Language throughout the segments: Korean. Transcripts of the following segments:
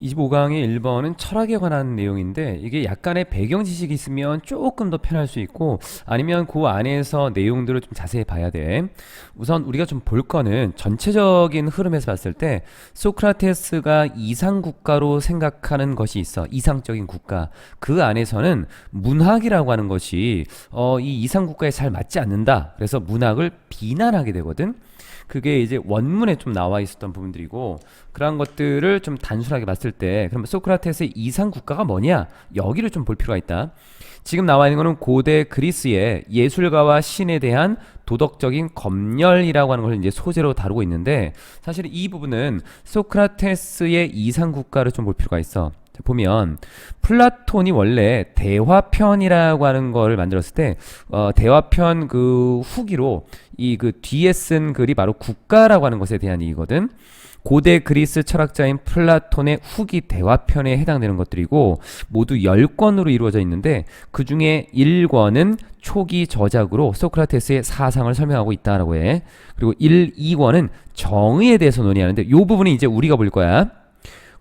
25강의 1번은 철학에 관한 내용인데 이게 약간의 배경 지식이 있으면 조금 더 편할 수 있고 아니면 그 안에서 내용들을 좀 자세히 봐야 돼. 우선 우리가 좀 볼 거는 전체적인 흐름에서 봤을 때 소크라테스가 이상국가로 생각하는 것이 있어. 이상적인 국가. 그 안에서는 문학이라고 하는 것이 이 이상국가에 잘 맞지 않는다. 그래서 문학을 비난하게 되거든. 그게 이제 원문에 좀 나와 있었던 부분들이고 그러한 것들을 좀 단순하게 봤을 때 그러면 소크라테스의 이상 국가가 뭐냐 여기를 좀 볼 필요가 있다. 지금 나와 있는 거는 고대 그리스의 예술가와 신에 대한 도덕적인 검열이라고 하는 걸 이제 소재로 다루고 있는데 사실 이 부분은 소크라테스의 이상 국가를 좀 볼 필요가 있어. 보면 플라톤이 원래 대화편이라고 하는 걸 만들었을 때 대화편 그 후기로 이 그 뒤에 쓴 글이 바로 국가라고 하는 것에 대한 얘기거든. 고대 그리스 철학자인 플라톤의 후기 대화편에 해당되는 것들이고 모두 10권으로 이루어져 있는데 그 중에 1권은 초기 저작으로 소크라테스의 사상을 설명하고 있다라고 해. 그리고 1, 2권은 정의에 대해서 논의하는데 이 부분이 이제 우리가 볼 거야.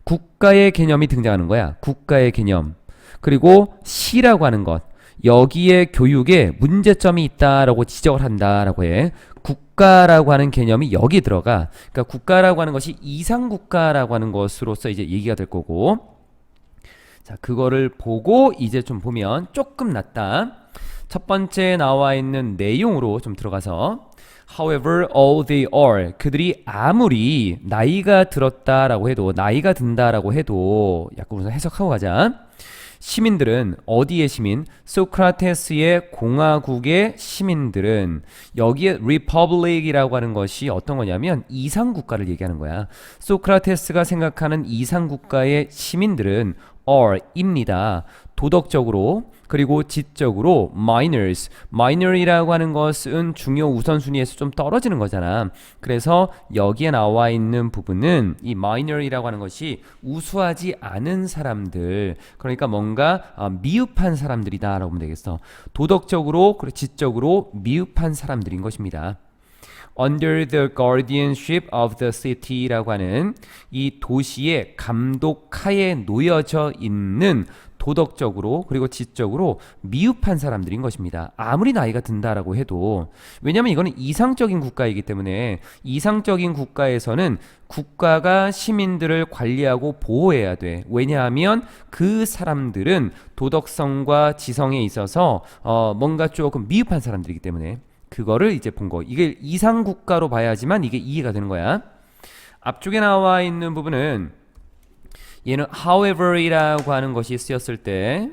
국가의 개념이 등장하는 거야. 국가의 개념. 그리고 시라고 하는 것. 여기에 교육에 문제점이 있다라고 지적을 한다라고 해. 국가라고 하는 개념이 여기 들어가. 그러니까 국가라고 하는 것이 이상국가라고 하는 것으로서 이제 얘기가 될 거고. 자, 그거를 보고 이제 좀 보면 조금 낫다. 첫 번째 나와 있는 내용으로 좀 들어가서 However, all they are. 그들이 아무리 나이가 들었다라고 해도, 나이가 든다라고 해도, 약간 우선 해석하고 가자. 시민들은, 어디의 시민? 소크라테스의 공화국의 시민들은, 여기에 republic이라고 하는 것이 어떤 거냐면, 이상국가를 얘기하는 거야. 소크라테스가 생각하는 이상국가의 시민들은, are입니다. 도덕적으로, 그리고 지적으로 minor이라고 하는 것은 중요 우선순위에서 좀 떨어지는 거잖아. 그래서 여기에 나와 있는 부분은 이 minor이라고 하는 것이 우수하지 않은 사람들, 그러니까 뭔가 미흡한 사람들이다 라고 보면 되겠어. 도덕적으로 그리고 지적으로 미흡한 사람들인 것입니다. Under the guardianship of the city라고 하는 이 도시의 감독하에 놓여져 있는 도덕적으로 그리고 지적으로 미흡한 사람들인 것입니다. 아무리 나이가 든다라고 해도 왜냐하면 이거는 이상적인 국가이기 때문에 이상적인 국가에서는 국가가 시민들을 관리하고 보호해야 돼. 왜냐하면 그 사람들은 도덕성과 지성에 있어서 뭔가 조금 미흡한 사람들이기 때문에 그거를 이제 본 거. 이게 이상 국가로 봐야지만 이게 이해가 되는 거야. 앞쪽에 나와 있는 부분은 얘는 however이라고 하는 것이 쓰였을 때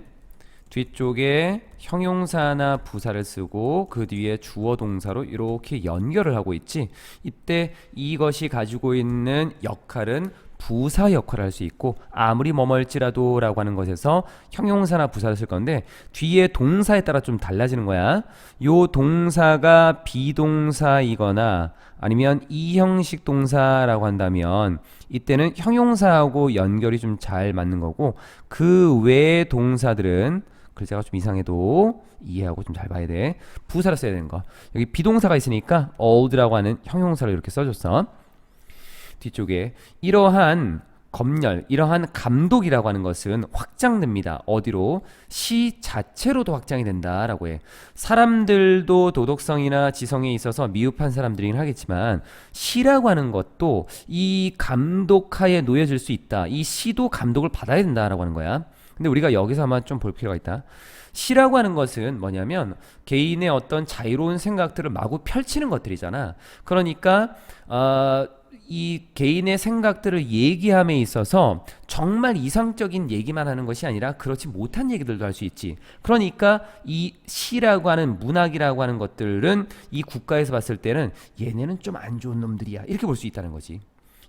뒤쪽에 형용사나 부사를 쓰고 그 뒤에 주어 동사로 이렇게 연결을 하고 있지. 이때 이것이 가지고 있는 역할은 부사 역할을 할 수 있고 아무리 뭐멀지라도 라고 하는 것에서 형용사나 부사를 쓸 건데 뒤에 동사에 따라 좀 달라지는 거야. 요 동사가 비동사이거나 아니면 이 형식 동사라고 한다면 이때는 형용사하고 연결이 좀 잘 맞는 거고 그 외의 동사들은 글자가 좀 이상해도 이해하고 좀 잘 봐야 돼. 부사를 써야 되는 거. 여기 비동사가 있으니까 old라고 하는 형용사를 이렇게 써줬어. 뒤쪽에 이러한 검열, 이러한 감독이라고 하는 것은 확장됩니다. 어디로? 시 자체로도 확장이 된다라고 해. 사람들도 도덕성이나 지성에 있어서 미흡한 사람들이긴 하겠지만 시라고 하는 것도 이 감독하에 놓여질 수 있다. 이 시도 감독을 받아야 된다라고 하는 거야. 근데 우리가 여기서 아마 좀 볼 필요가 있다. 시라고 하는 것은 뭐냐면 개인의 어떤 자유로운 생각들을 마구 펼치는 것들이잖아. 그러니까 이 개인의 생각들을 얘기함에 있어서 정말 이상적인 얘기만 하는 것이 아니라 그렇지 못한 얘기들도 할 수 있지. 그러니까 이 시라고 하는 문학이라고 하는 것들은 이 국가에서 봤을 때는 얘네는 좀 안 좋은 놈들이야 이렇게 볼 수 있다는 거지.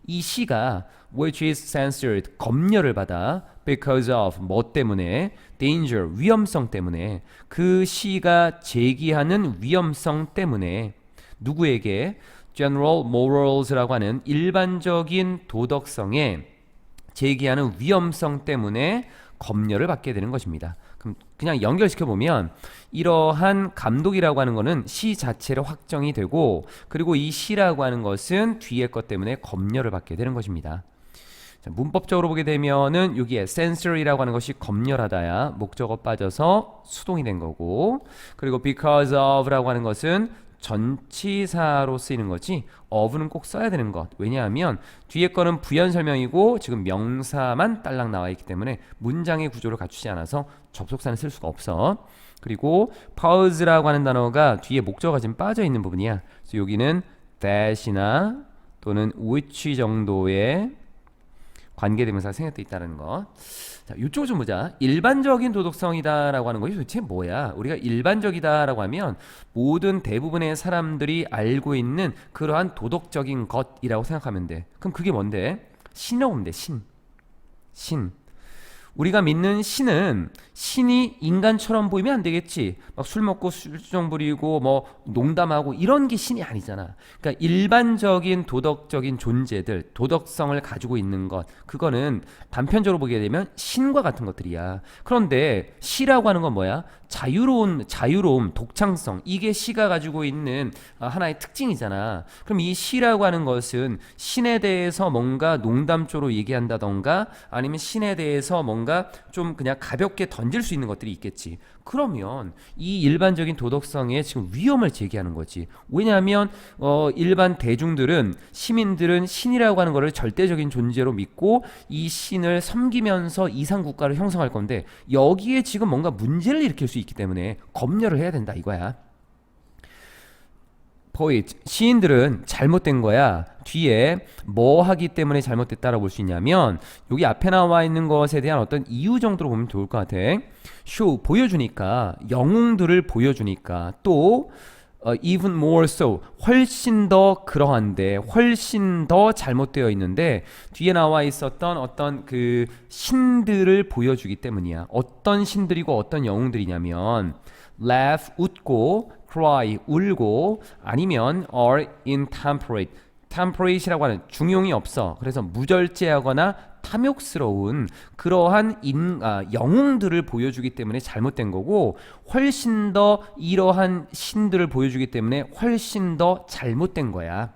이 시가 which is censored 검열을 받아 because of 뭐 때문에 danger 위험성 때문에 그 시가 제기하는 위험성 때문에 누구에게 general morals라고 하는 일반적인 도덕성에 제기하는 위험성 때문에 검열을 받게 되는 것입니다. 그럼 그냥 연결시켜 보면 이러한 감독이라고 하는 것은 시 자체로 확정이 되고 그리고 이 시라고 하는 것은 뒤에 것 때문에 검열을 받게 되는 것입니다. 자, 문법적으로 보게 되면은 여기에 sensory라고 하는 것이 검열하다야 목적어 빠져서 수동이 된 거고, 그리고 because of라고 하는 것은 전치사로 쓰이는 거지 of는 꼭 써야 되는 것. 왜냐하면 뒤에 거는 부연 설명이고 지금 명사만 딸랑 나와 있기 때문에 문장의 구조를 갖추지 않아서 접속사는 쓸 수가 없어. 그리고 pause라고 하는 단어가 뒤에 목적어가 지금 빠져 있는 부분이야. 그래서 여기는 that이나 또는 which 정도의 관계대명사가 생략되어 있다는 거. 자, 이쪽을 좀 보자. 일반적인 도덕성이다라고 하는 것이 도대체 뭐야? 우리가 일반적이다라고 하면 모든 대부분의 사람들이 알고 있는 그러한 도덕적인 것이라고 생각하면 돼. 그럼 그게 뭔데? 신이라고 하면 돼. 신. 우리가 믿는 신은 신이 인간처럼 보이면 안 되겠지. 막 술 먹고 술주정 부리고 뭐 농담하고 이런 게 신이 아니잖아. 그러니까 일반적인 도덕적인 존재들, 도덕성을 가지고 있는 것, 그거는 단편적으로 보게 되면 신과 같은 것들이야. 그런데 시라고 하는 건 뭐야? 자유로움, 독창성, 이게 시가 가지고 있는 하나의 특징이잖아. 그럼 이 시라고 하는 것은 신에 대해서 뭔가 농담조로 얘기한다던가 아니면 신에 대해서 뭔가 좀 그냥 가볍게 던질 수 있는 것들이 있겠지. 그러면 이 일반적인 도덕성에 지금 위험을 제기하는 거지. 왜냐하면 일반 대중들은, 시민들은 신이라고 하는 것을 절대적인 존재로 믿고 이 신을 섬기면서 이상 국가를 형성할 건데 여기에 지금 뭔가 문제를 일으킬 수 있기 때문에 검열을 해야 된다 이거야. poet, 시인들은 잘못된 거야. 뒤에 뭐 하기 때문에 잘못됐다라고 볼 수 있냐면 여기 앞에 나와 있는 것에 대한 어떤 이유 정도로 보면 좋을 것 같아. show, 보여주니까, 영웅들을 보여주니까, 또 even more so, 훨씬 더 그러한데, 훨씬 더 잘못되어 있는데 뒤에 나와 있었던 어떤 그 신들을 보여주기 때문이야. 어떤 신들이고 어떤 영웅들이냐면 laugh, 웃고, cry, 울고, 아니면 are intemperate, temperate이라고 하는 중용이 없어. 그래서 무절제하거나 탐욕스러운 그러한 영웅들을 보여주기 때문에 잘못된 거고, 훨씬 더 이러한 신들을 보여주기 때문에 훨씬 더 잘못된 거야.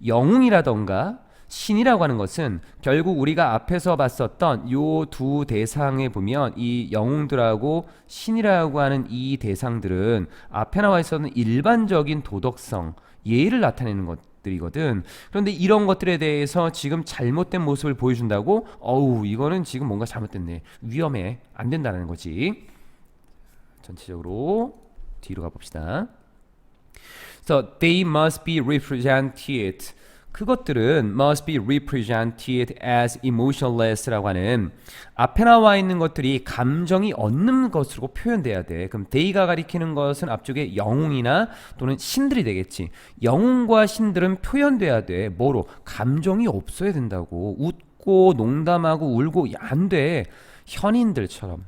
영웅이라던가 신이라고 하는 것은 결국 우리가 앞에서 봤었던 요 두 대상에 보면 이 영웅들하고 신이라고 하는 이 대상들은 앞에 나와 있었던 일반적인 도덕성, 예의를 나타내는 것들이거든. 그런데 이런 것들에 대해서 지금 잘못된 모습을 보여준다고? 어우, 이거는 지금 뭔가 잘못됐네. 위험해. 안 된다는 거지. 전체적으로 뒤로 가봅시다. So they must be represented. 그것들은 must be represented as emotionless라고 하는, 앞에 나와 있는 것들이 감정이 없는 것으로 표현돼야 돼. 그럼 they가 가리키는 것은 앞쪽에 영웅이나 또는 신들이 되겠지. 영웅과 신들은 표현돼야 돼. 뭐로? 감정이 없어야 된다고. 웃고 농담하고 울고 안 돼. 현인들처럼,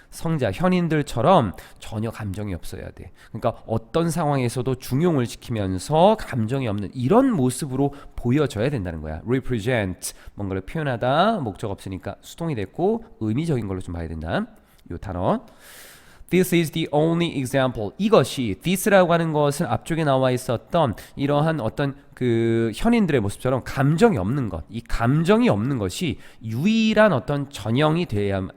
성자, 현인들처럼 전혀 감정이 없어야 돼. 그러니까 어떤 상황에서도 중용을 지키면서 감정이 없는 이런 모습으로 보여져야 된다는 거야. represent, 뭔가를 표현하다, 목적 없으니까 수동이 됐고 의미적인 걸로 좀 봐야 된다. 요 단어. This is the only example. 이것이, this라고 하는 것은 앞쪽에 나와 있었던 이러한 어떤 그 현인들의 모습처럼 감정이 없는 것, 이 감정이 없는 것이 유일한 어떤 전형이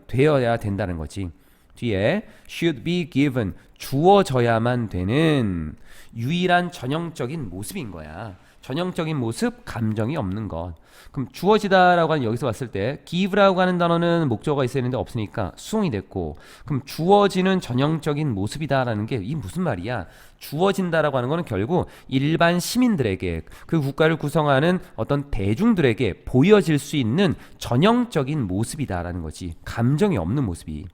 되어야 된다는 거지. 뒤에 should be given, 주어져야만 되는 유일한 전형적인 모습인 거야. 전형적인 모습, 감정이 없는 것. 그럼 주어지다라고 하는, 여기서 봤을 때 give라고 하는 단어는 목적어가 있어야 되는데 없으니까 수동이 됐고, 그럼 주어지는 전형적인 모습이다라는 게 이 무슨 말이야? 주어진다라고 하는 거는 결국 일반 시민들에게, 그 국가를 구성하는 어떤 대중들에게 보여질 수 있는 전형적인 모습이다라는 거지. 감정이 없는 모습이.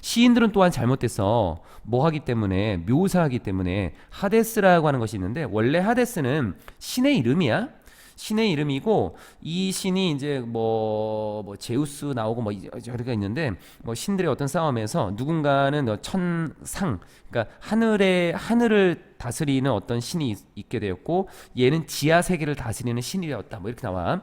시인들은 또한 잘못됐어. 뭐 하기 때문에? 묘사하기 때문에. 하데스라고 하는 것이 있는데, 원래 하데스는 신의 이름이야. 신의 이름이고, 이 신이 이제 뭐 제우스 나오고 뭐 여러 가 있는데, 뭐 신들의 어떤 싸움에서 누군가는 천상, 그러니까 하늘을 다스리는 어떤 신이 있게 되었고, 얘는 지하 세계를 다스리는 신이었다. 뭐 이렇게 나와.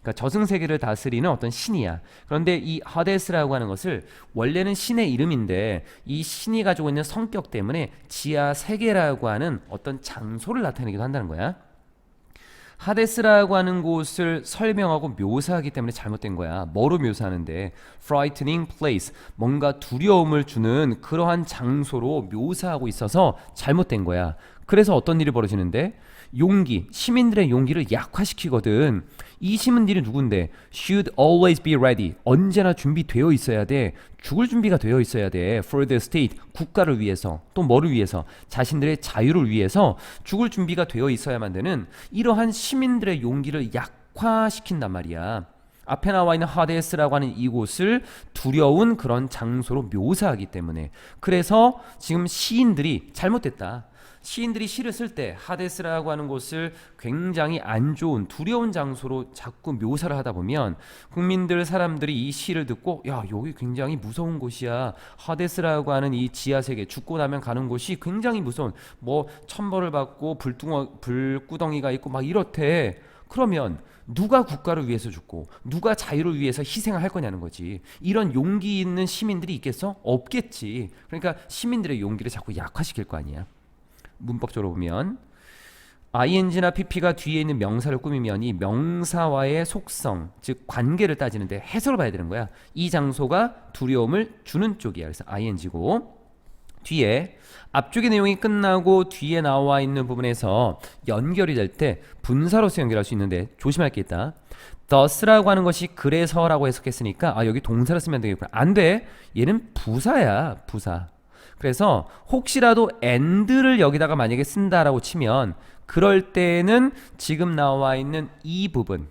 그러니까 저승세계를 다스리는 어떤 신이야. 그런데 이 하데스라고 하는 것을, 원래는 신의 이름인데 이 신이 가지고 있는 성격 때문에 지하 세계라고 하는 어떤 장소를 나타내기도 한다는 거야. 하데스라고 하는 곳을 설명하고 묘사하기 때문에 잘못된 거야. 뭐로 묘사하는데? frightening place. 뭔가 두려움을 주는 그러한 장소로 묘사하고 있어서 잘못된 거야. 그래서 어떤 일이 벌어지는데? 용기, 시민들의 용기를 약화시키거든. 이 시민들이 누군데? Should always be ready. 언제나 준비되어 있어야 돼. 죽을 준비가 되어 있어야 돼. For the state. 국가를 위해서. 또 뭐를 위해서? 자신들의 자유를 위해서 죽을 준비가 되어 있어야만 되는 이러한 시민들의 용기를 약화시킨단 말이야. 앞에 나와 있는 하데스라고 하는 이곳을 두려운 그런 장소로 묘사하기 때문에. 그래서 지금 시인들이 잘못됐다. 시인들이 시를 쓸 때 하데스라고 하는 곳을 굉장히 안 좋은 두려운 장소로 자꾸 묘사를 하다 보면 국민들 사람들이 이 시를 듣고 야 여기 굉장히 무서운 곳이야. 하데스라고 하는 이 지하세계 죽고 나면 가는 곳이 굉장히 무서운 뭐 천벌을 받고 불구덩이가 있고 막 이렇대. 그러면 누가 국가를 위해서 죽고 누가 자유를 위해서 희생을 할 거냐는 거지. 이런 용기 있는 시민들이 있겠어? 없겠지. 그러니까 시민들의 용기를 자꾸 약화시킬 거 아니야. 문법적으로 보면 ing나 pp가 뒤에 있는 명사를 꾸미면 이 명사와의 속성, 즉 관계를 따지는데 해석을 봐야 되는 거야. 이 장소가 두려움을 주는 쪽이야. 그래서 ing고 뒤에 앞쪽의 내용이 끝나고 뒤에 나와 있는 부분에서 연결이 될 때 분사로서 연결할 수 있는데 조심할 게 있다. thus라고 하는 것이 그래서라고 해석했으니까 여기 동사를 쓰면 되겠구나. 안 돼. 얘는 부사야. 부사. 그래서 혹시라도 and를 여기다가 만약에 쓴다라고 치면 그럴 때는 지금 나와 있는 이 부분,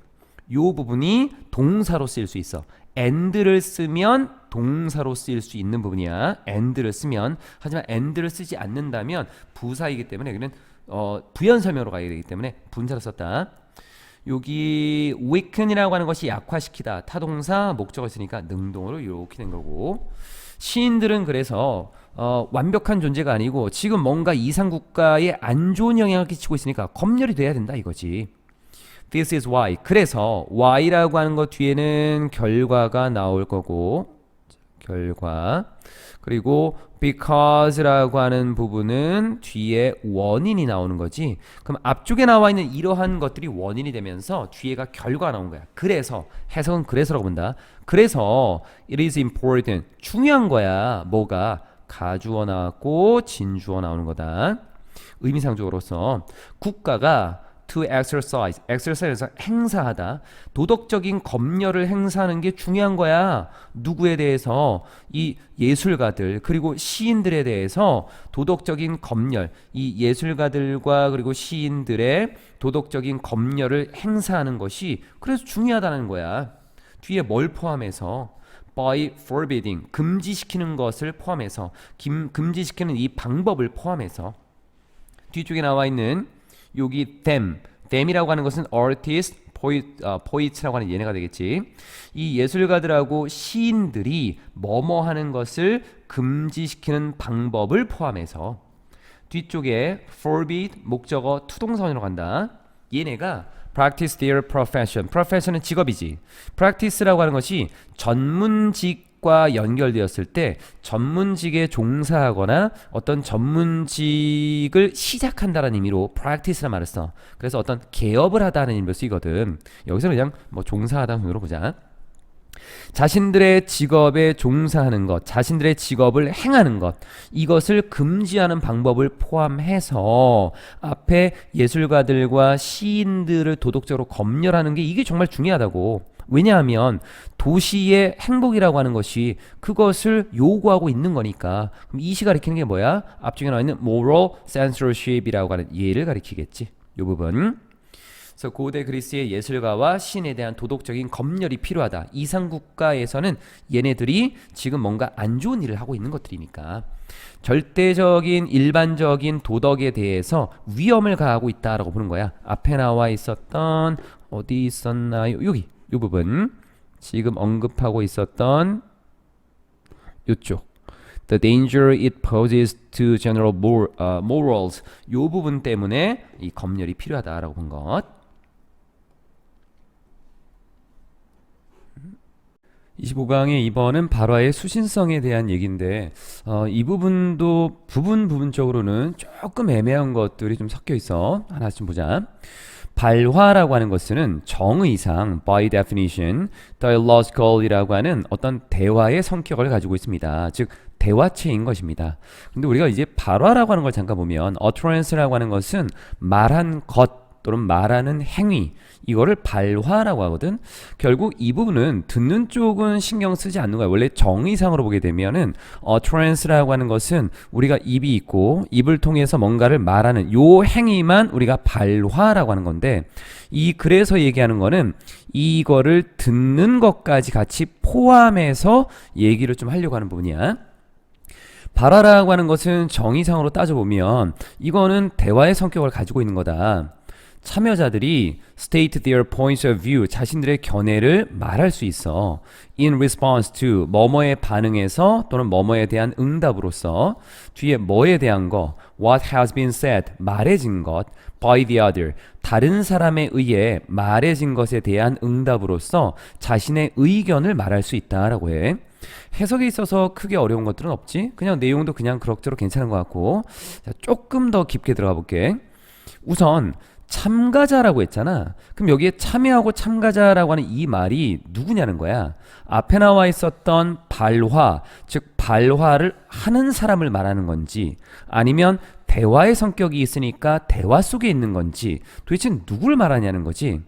요 부분이 동사로 쓰일 수 있어. and를 쓰면 동사로 쓰일 수 있는 부분이야. and를 쓰면. 하지만 and를 쓰지 않는다면 부사이기 때문에 여기는 부연 설명으로 가야 되기 때문에 분사를 썼다. 여기 weaken이라고 하는 것이 약화시키다. 타동사 목적어 있으니까 능동으로 이렇게 된 거고. 시인들은 그래서 완벽한 존재가 아니고 지금 뭔가 이상 국가에 안 좋은 영향을 끼치고 있으니까 검열이 돼야 된다 이거지. This is why. 그래서 why라고 하는 것 뒤에는 결과가 나올 거고 결과. 그리고 because라고 하는 부분은 뒤에 원인이 나오는 거지. 그럼 앞쪽에 나와 있는 이러한 것들이 원인이 되면서 뒤에가 결과가 나온 거야. 그래서 해석은 그래서라고 본다. 그래서 it is important. 중요한 거야. 뭐가? 가주어 나왔고 진주어 나오는 거다. 의미상적으로서 국가가 to exercise, exercise에서 행사하다. 도덕적인 검열을 행사하는 게 중요한 거야. 누구에 대해서? 이 예술가들 그리고 시인들에 대해서 도덕적인 검열, 이 예술가들과 그리고 시인들의 도덕적인 검열을 행사하는 것이 그래서 중요하다는 거야. 뒤에 뭘 포함해서? by forbidding, 금지시키는 것을 포함해서, 금지시키는 이 방법을 포함해서. 뒤쪽에 나와 있는 여기 them이라고 하는 것은 artist, poets라고 하는 얘네가 되겠지. 이 예술가들하고 시인들이 뭐뭐 하는 것을 금지시키는 방법을 포함해서. 뒤쪽에 forbid 목적어 투동사원으로 간다. 얘네가 practice their profession. profession은 직업이지. practice라고 하는 것이 전문직과 연결되었을 때 전문직에 종사하거나 어떤 전문직을 시작한다는 의미로 practice라는 말을 써. 그래서 어떤 개업을 하다는 의미로 쓰이거든. 여기서 그냥 뭐 종사하다는 의미로 보자. 자신들의 직업에 종사하는 것, 자신들의 직업을 행하는 것, 이것을 금지하는 방법을 포함해서 앞에 예술가들과 시인들을 도덕적으로 검열하는 게 이게 정말 중요하다고. 왜냐하면 도시의 행복이라고 하는 것이 그것을 요구하고 있는 거니까. 그럼 이 시 가리키는 게 뭐야? 앞쪽에 나와 있는 moral censorship이라고 하는 예를 가리키겠지. 이 부분. 그래서 고대 그리스의 예술가와 시인에 대한 도덕적인 검열이 필요하다. 이상 국가에서는 얘네들이 지금 뭔가 안 좋은 일을 하고 있는 것들이니까 절대적인 일반적인 도덕에 대해서 위험을 가하고 있다라고 보는 거야. 앞에 나와 있었던 어디 있었나요? 여기 이 부분 지금 언급하고 있었던 이쪽 The danger it poses to general morals 이 부분 때문에 이 검열이 필요하다라고 본 것. 25강의 2번은 발화의 수신성에 대한 얘기인데 이 부분도 부분적으로는 조금 애매한 것들이 좀 섞여 있어. 하나씩 좀 보자. 발화라고 하는 것은 정의상 by definition dialogical이라고 하는 어떤 대화의 성격을 가지고 있습니다. 즉 대화체인 것입니다. 근데 우리가 이제 발화라고 하는 걸 잠깐 보면 utterance라고 하는 것은 말한 것 또는 말하는 행위, 이거를 발화라고 하거든. 결국 이 부분은 듣는 쪽은 신경 쓰지 않는 거야. 원래 정의상으로 보게 되면은 utterance라고 하는 것은 우리가 입이 있고 입을 통해서 뭔가를 말하는 요 행위만 우리가 발화라고 하는 건데, 이 그래서 얘기하는 거는 이거를 듣는 것까지 같이 포함해서 얘기를 좀 하려고 하는 부분이야. 발화라고 하는 것은 정의상으로 따져보면 이거는 대화의 성격을 가지고 있는 거다. 참여자들이 state their points of view, 자신들의 견해를 말할 수 있어. in response to, 뭐뭐에 반응해서 또는 뭐뭐에 대한 응답으로서. 뒤에 뭐에 대한 거, what has been said, 말해진 것, by the other, 다른 사람에 의해 말해진 것에 대한 응답으로서 자신의 의견을 말할 수 있다라고 해. 해석에 있어서 크게 어려운 것들은 없지. 그냥 내용도 그냥 그럭저럭 괜찮은 것 같고. 자, 조금 더 깊게 들어가 볼게. 우선 참가자라고 했잖아. 그럼 여기에 참여하고 참가자라고 하는 이 말이 누구냐는 거야. 앞에 나와 있었던 발화, 즉 발화를 하는 사람을 말하는 건지, 아니면 대화의 성격이 있으니까 대화 속에 있는 건지, 도대체 누구를 말하냐는 거지.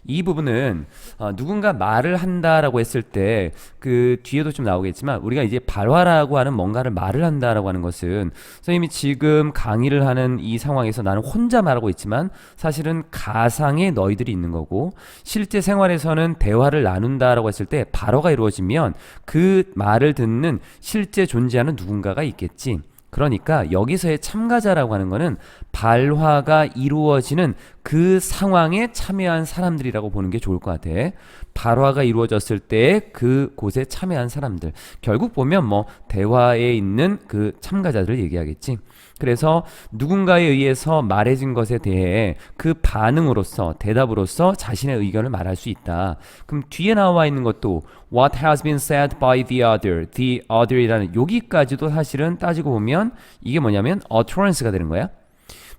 이 부분은 누군가 말을 한다라고 했을 때 그 뒤에도 좀 나오겠지만, 우리가 이제 발화라고 하는 뭔가를 말을 한다라고 하는 것은 선생님이 지금 강의를 하는 이 상황에서 나는 혼자 말하고 있지만 사실은 가상의 너희들이 있는 거고, 실제 생활에서는 대화를 나눈다라고 했을 때 발화가 이루어지면 그 말을 듣는 실제 존재하는 누군가가 있겠지. 그러니까 여기서의 참가자라고 하는 거는 발화가 이루어지는 그 상황에 참여한 사람들이라고 보는 게 좋을 것 같아. 발화가 이루어졌을 때 그곳에 참여한 사람들. 결국 보면 뭐 대화에 있는 그 참가자들을 얘기하겠지. 그래서 누군가에 의해서 말해진 것에 대해 그 반응으로서, 대답으로서 자신의 의견을 말할 수 있다. 그럼 뒤에 나와 있는 것도 what has been said by the other이라는 여기까지도 사실은 따지고 보면 이게 뭐냐면 utterance가 되는 거야.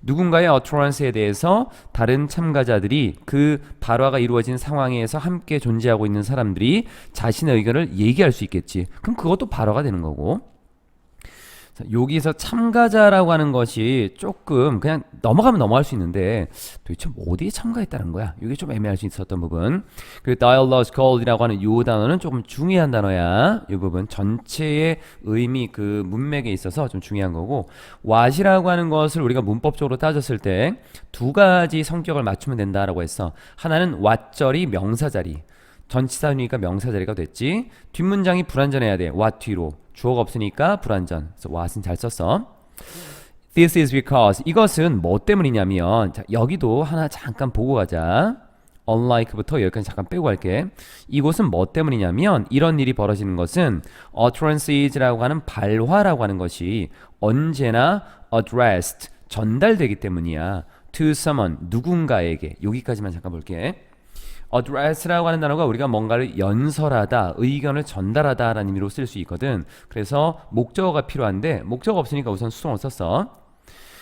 누군가의 utterance에 대해서 다른 참가자들이 그 발화가 이루어진 상황에서 함께 존재하고 있는 사람들이 자신의 의견을 얘기할 수 있겠지. 그럼 그것도 발화가 되는 거고. 여기서 참가자라고 하는 것이 조금 그냥 넘어가면 넘어갈 수 있는데 도대체 어디에 참가했다는 거야? 이게 좀 애매할 수 있었던 부분. 그리고 dialogical이라고 하는 이 단어는 조금 중요한 단어야. 이 부분 전체의 의미, 그 문맥에 있어서 좀 중요한 거고, what이라고 하는 것을 우리가 문법적으로 따졌을 때 두 가지 성격을 맞추면 된다라고 했어. 하나는 what절이 명사자리, 전치사니까 명사자리가 됐지. 뒷문장이 불완전해야 돼. what 뒤로. 주어가 없으니까 불완전. 그래서 what은 잘 썼어. This is because, 이것은 뭐 때문이냐면, 자, 여기도 하나 잠깐 보고 가자. unlike부터 여기까지 잠깐 빼고 갈게. 이곳은 뭐 때문이냐면, 이런 일이 벌어지는 것은 utterance라고 하는 발화라고 하는 것이 언제나 addressed, 전달되기 때문이야. to someone, 누군가에게. 여기까지만 잠깐 볼게. address라고 하는 단어가 우리가 뭔가를 연설하다, 의견을 전달하다 라는 의미로 쓸 수 있거든. 그래서 목적어가 필요한데 목적어 없으니까 우선 수동을 썼어.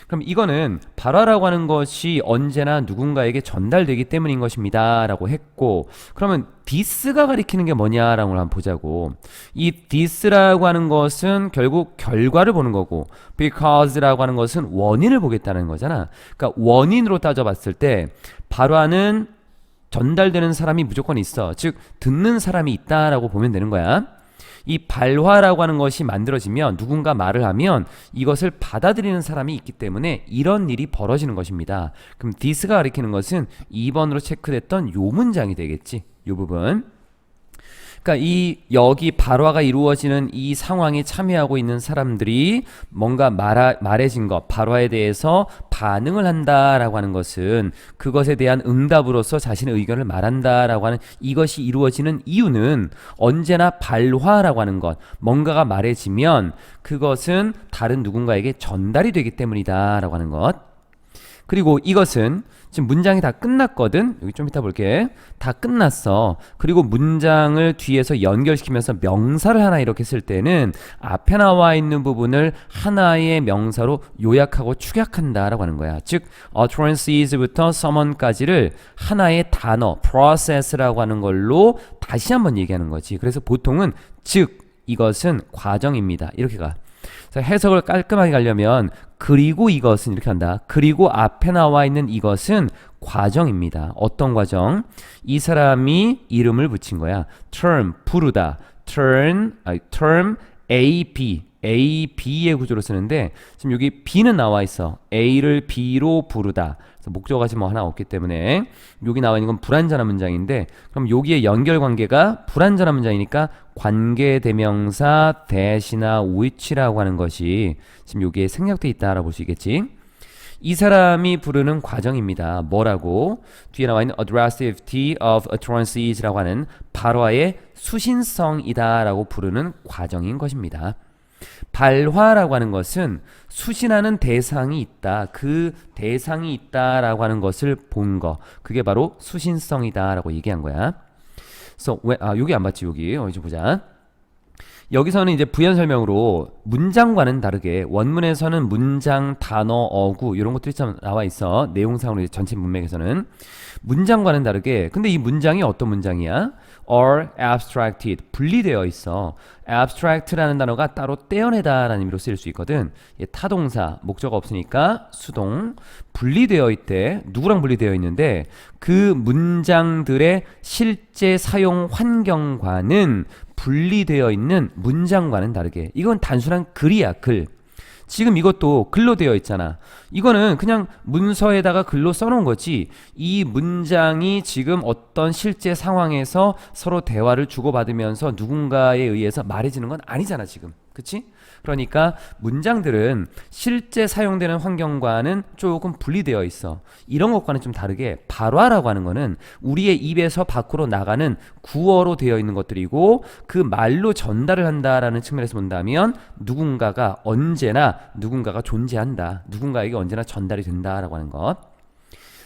그럼 이거는 발화라고 하는 것이 언제나 누군가에게 전달되기 때문인 것입니다 라고 했고, 그러면 this가 가리키는 게 뭐냐라고 한번 보자고. 이 this라고 하는 것은 결국 결과를 보는 거고, because라고 하는 것은 원인을 보겠다는 거잖아. 그러니까 원인으로 따져봤을 때 발화는 전달되는 사람이 무조건 있어. 즉 듣는 사람이 있다라고 보면 되는 거야. 이 발화라고 하는 것이 만들어지면, 누군가 말을 하면 이것을 받아들이는 사람이 있기 때문에 이런 일이 벌어지는 것입니다. 그럼 this가 가리키는 것은 2번으로 체크됐던 요 문장이 되겠지. 요 부분. 그러니까 여기 발화가 이루어지는 이 상황에 참여하고 있는 사람들이 뭔가 말해진 것, 발화에 대해서 반응을 한다라고 하는 것은 그것에 대한 응답으로서 자신의 의견을 말한다라고 하는 이것이 이루어지는 이유는 언제나 발화라고 하는 것, 뭔가가 말해지면 그것은 다른 누군가에게 전달이 되기 때문이다라고 하는 것. 그리고 이것은 지금 문장이 다 끝났거든. 여기 좀 이따 볼게. 다 끝났어. 그리고 문장을 뒤에서 연결시키면서 명사를 하나 이렇게 쓸 때는 앞에 나와 있는 부분을 하나의 명사로 요약하고 축약한다라고 하는 거야. 즉 utterance부터 summon까지를 하나의 단어 process라고 하는 걸로 다시 한번 얘기하는 거지. 그래서 보통은 즉 이것은 과정입니다. 이렇게 가. 그래서 해석을 깔끔하게 가려면 그리고 이것은 이렇게 한다. 그리고 앞에 나와 있는 이것은 과정입니다. 어떤 과정? 이 사람이 이름을 붙인 거야. term, 부르다. term A, B. A, B의 구조로 쓰는데 지금 여기 B는 나와 있어. A를 B로 부르다. 그래서 목적어가 지금 뭐 하나 없기 때문에 여기 나와 있는 건 불완전한 문장인데 그럼 여기에 연결 관계가 불완전한 문장이니까 관계대명사 대시나 which라고 하는 것이 지금 여기에 생략돼 있다라고 볼 수 있겠지. 이 사람이 부르는 과정입니다. 뭐라고? 뒤에 나와 있는 addressivity of utterances 라고 하는 발화의 수신성이다 라고 부르는 과정인 것입니다. 발화라고 하는 것은 수신하는 대상이 있다. 그 대상이 있다라고 하는 것을 본 거. 그게 바로 수신성이다라고 얘기한 거야. 그래서 여기 안 봤지 여기. 이제 보자. 여기서는 이제 부연 설명으로 문장과는 다르게 원문에서는 문장, 단어, 어구 이런 것들이 참 나와 있어. 내용상으로 전체 문맥에서는 문장과는 다르게 근데 이 문장이 어떤 문장이야? are abstracted 분리되어 있어. abstract라는 단어가 따로 떼어내다라는 의미로 쓰일 수 있거든. 타동사 목적어 없으니까 수동 분리되어 있대. 누구랑 분리되어 있는데 그 문장들의 실제 사용 환경과는 분리되어 있는 문장과는 다르게 이건 단순한 글이야 글. 지금 이것도 글로 되어 있잖아. 이거는 그냥 문서에다가 글로 써놓은 거지 이 문장이 지금 어떤 실제 상황에서 서로 대화를 주고받으면서 누군가에 의해서 말해지는 건 아니잖아 지금. 그치? 그러니까 문장들은 실제 사용되는 환경과는 조금 분리되어 있어. 이런 것과는 좀 다르게 발화라고 하는 거는 우리의 입에서 밖으로 나가는 구어로 되어 있는 것들이고 그 말로 전달을 한다라는 측면에서 본다면 누군가가 언제나 누군가가 존재한다. 누군가에게 언제나 전달이 된다라고 하는 것.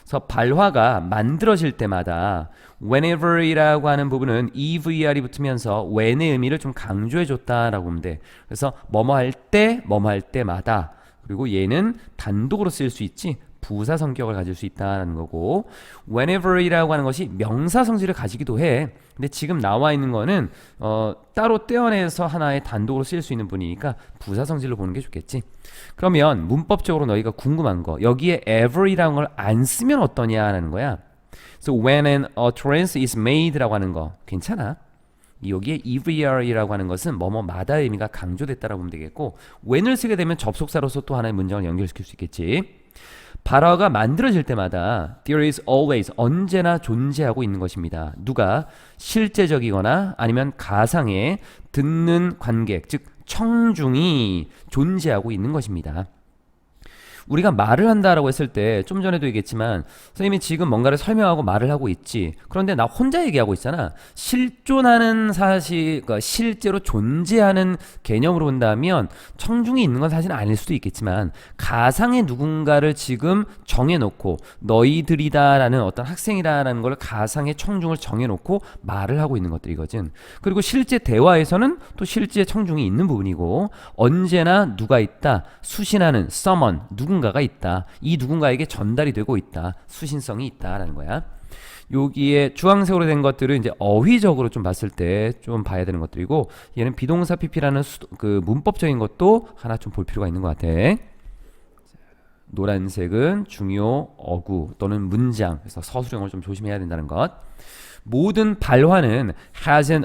그래서 발화가 만들어질 때마다 whenever이라고 하는 부분은 EVR이 붙으면서 when의 의미를 좀 강조해 줬다라고 보면 돼. 그래서 뭐뭐 할 때, 뭐뭐 할 때마다 그리고 얘는 단독으로 쓰일 수 있지 부사 성격을 가질 수 있다는 거고 whenever이라고 하는 것이 명사 성질을 가지기도 해. 근데 지금 나와 있는 거는 따로 떼어내서 하나의 단독으로 쓰일 수 있는 분이니까 부사 성질로 보는 게 좋겠지. 그러면 문법적으로 너희가 궁금한 거 여기에 ever이라는 걸 안 쓰면 어떠냐라는 거야. So when an utterance is made라고 하는 거 괜찮아. 여기에 ever이라고 하는 것은 뭐뭐마다의 의미가 강조됐다라고 보면 되겠고 when을 쓰게 되면 접속사로서 또 하나의 문장을 연결시킬 수 있겠지. 발화가 만들어질 때마다 there is always 언제나 존재하고 있는 것입니다. 누가 실제적이거나 아니면 가상의 듣는 관객 즉 청중이 존재하고 있는 것입니다. 우리가 말을 한다라고 했을 때 좀 전에도 얘기했지만 선생님이 지금 뭔가를 설명하고 말을 하고 있지. 그런데 나 혼자 얘기하고 있잖아. 실존하는 사실, 그러니까 실제로 존재하는 개념으로 본다면 청중이 있는 건 사실 아닐 수도 있겠지만 가상의 누군가를 지금 정해놓고 너희들이다라는 어떤 학생이다라는 걸 가상의 청중을 정해놓고 말을 하고 있는 것들이거든. 그리고 실제 대화에서는 또 실제 청중이 있는 부분이고 언제나 누가 있다. 수신하는 someone 누군가가 있다. 이 누군가에게 전달이 되고 있다. 수신성이 있다라는 거야. 여기에 주황색으로 된 것들은 이제 어휘적으로 좀 봤을 때 좀 봐야 되는 것들이고 얘는 비동사 PP라는 그 문법적인 것도 하나 좀 볼 필요가 있는 것 같아. 노란색은 중요 어구 또는 문장. 그래서 서술형을 좀 조심해야 된다는 것. 모든 발화는 has an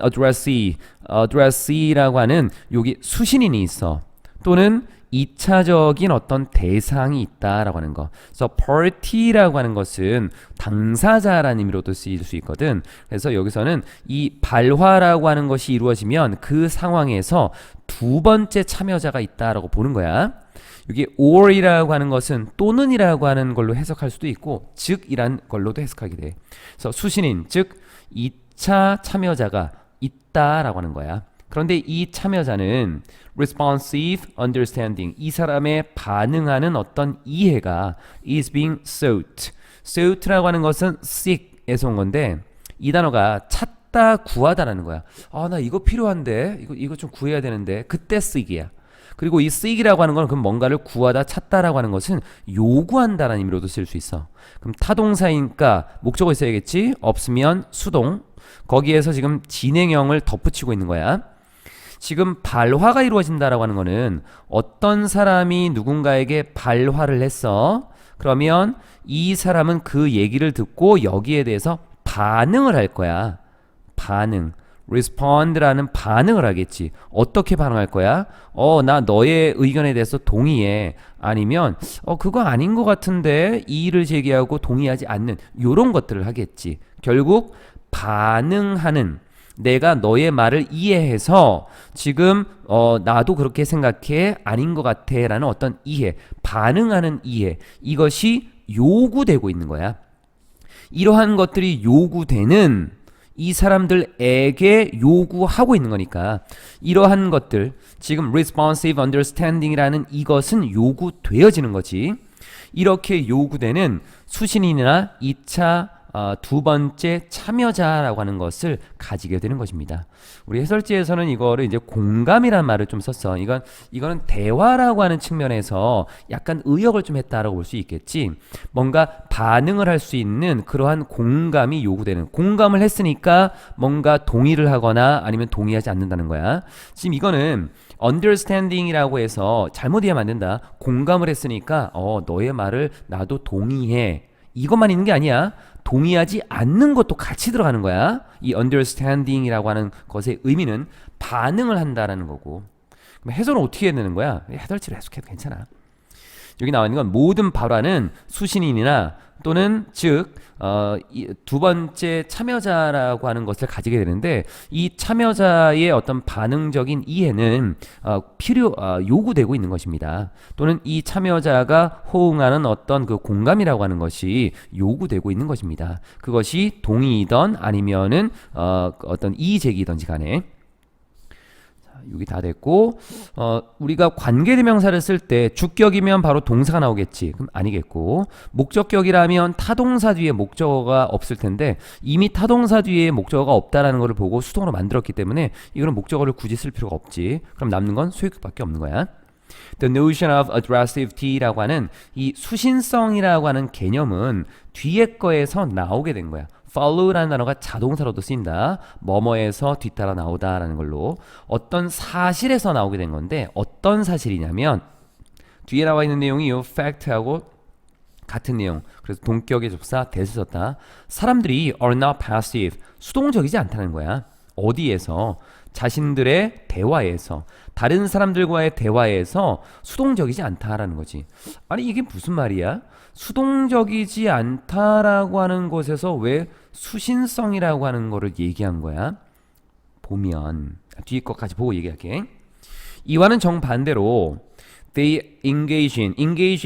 addressee라고 하는 여기 수신인이 있어. 또는 2차적인 어떤 대상이 있다라고 하는 거. 그래서 party라고 하는 것은 당사자라는 의미로도 쓰일 수 있거든. 그래서 여기서는 이 발화라고 하는 것이 이루어지면 그 상황에서 두 번째 참여자가 있다라고 보는 거야. 여기 or이라고 하는 것은 또는이라고 하는 걸로 해석할 수도 있고 즉이란 걸로도 해석하게 돼. 그래서 수신인 즉 2차 참여자가 있다라고 하는 거야. 그런데 이 참여자는 responsive understanding 이 사람의 반응하는 어떤 이해가 is being sought Sought라고 하는 것은 seek에서 온 건데 이 단어가 찾다, 구하다라는 거야. 아, 나 이거 필요한데, 이거 좀 구해야 되는데, 그때 seek이야. 그리고 이 seek이라고 하는 건 그럼 뭔가를 구하다, 찾다라고 하는 것은 요구한다라는 의미로도 쓸 수 있어. 그럼 타동사니까 목적어 있어야겠지? 없으면 수동. 거기에서 지금 진행형을 덧붙이고 있는 거야. 지금 발화가 이루어진다라고 하는 거는 어떤 사람이 누군가에게 발화를 했어. 그러면 이 사람은 그 얘기를 듣고 여기에 대해서 반응을 할 거야. 반응. respond라는 반응을 하겠지. 어떻게 반응할 거야? 나 너의 의견에 대해서 동의해. 아니면 그거 아닌 것 같은데 이의를 제기하고 동의하지 않는 요런 것들을 하겠지. 결국 반응하는, 내가 너의 말을 이해해서 지금 나도 그렇게 생각해, 아닌 것 같아 라는 어떤 이해, 반응하는 이해, 이것이 요구되고 있는 거야. 이러한 것들이 요구되는 이 사람들에게 요구하고 있는 거니까 이러한 것들, 지금 responsive understanding이라는 이것은 요구되어지는 거지. 이렇게 요구되는 수신인이나 2차 두 번째 참여자라고 하는 것을 가지게 되는 것입니다. 우리 해설지에서는 이거를 이제 공감이라는 말을 좀 썼어. 이거는 대화라고 하는 측면에서 약간 의역을 좀 했다라고 볼 수 있겠지. 뭔가 반응을 할 수 있는 그러한 공감이 요구되는, 공감을 했으니까 뭔가 동의를 하거나 아니면 동의하지 않는다는 거야. 지금 이거는 understanding이라고 해서 잘못 이해하면 안 된다. 공감을 했으니까 너의 말을 나도 동의해. 이것만 있는 게 아니야. 동의하지 않는 것도 같이 들어가는 거야. 이 understanding이라고 하는 것의 의미는 반응을 한다라는 거고. 그럼 해설은 어떻게 해야 되는 거야? 해설지로 해석해도 괜찮아. 여기 나와 있는 건 모든 발화는 수신인이나 또는 즉 두 번째 참여자라고 하는 것을 가지게 되는데 이 참여자의 어떤 반응적인 이해는 요구되고 있는 것입니다. 또는 이 참여자가 호응하는 어떤 그 공감이라고 하는 것이 요구되고 있는 것입니다. 그것이 동의이던 아니면은 어떤 이의제기이던지 간에. 여기 다 됐고 우리가 관계대명사를 쓸 때 주격이면 바로 동사가 나오겠지. 그럼 아니겠고, 목적격이라면 타동사 뒤에 목적어가 없을 텐데 이미 타동사 뒤에 목적어가 없다라는 것을 보고 수동으로 만들었기 때문에 이거는 목적어를 굳이 쓸 필요가 없지. 그럼 남는 건 소유격밖에 없는 거야. The notion of addressivity라고 하는 이 수신성이라고 하는 개념은 뒤에 거에서 나오게 된 거야. follow라는 단어가 자동사로도 쓰인다. 뭐뭐에서 뒤따라 나오다라는 걸로 어떤 사실에서 나오게 된 건데 어떤 사실이냐면 뒤에 나와 있는 내용이 이 fact하고 같은 내용. 그래서 동격의 접사 that을 썼다. 사람들이 are not passive, 수동적이지 않다는 거야. 어디에서? 자신들의 대화에서, 다른 사람들과의 대화에서 수동적이지 않다라는 거지. 아니 이게 무슨 말이야? 수동적이지 않다라고 하는 것에서 왜 수신성이라고 하는 거를 얘기한 거야? 보면 뒤에 것까지 보고 얘기할게. 이와는 정반대로 they engage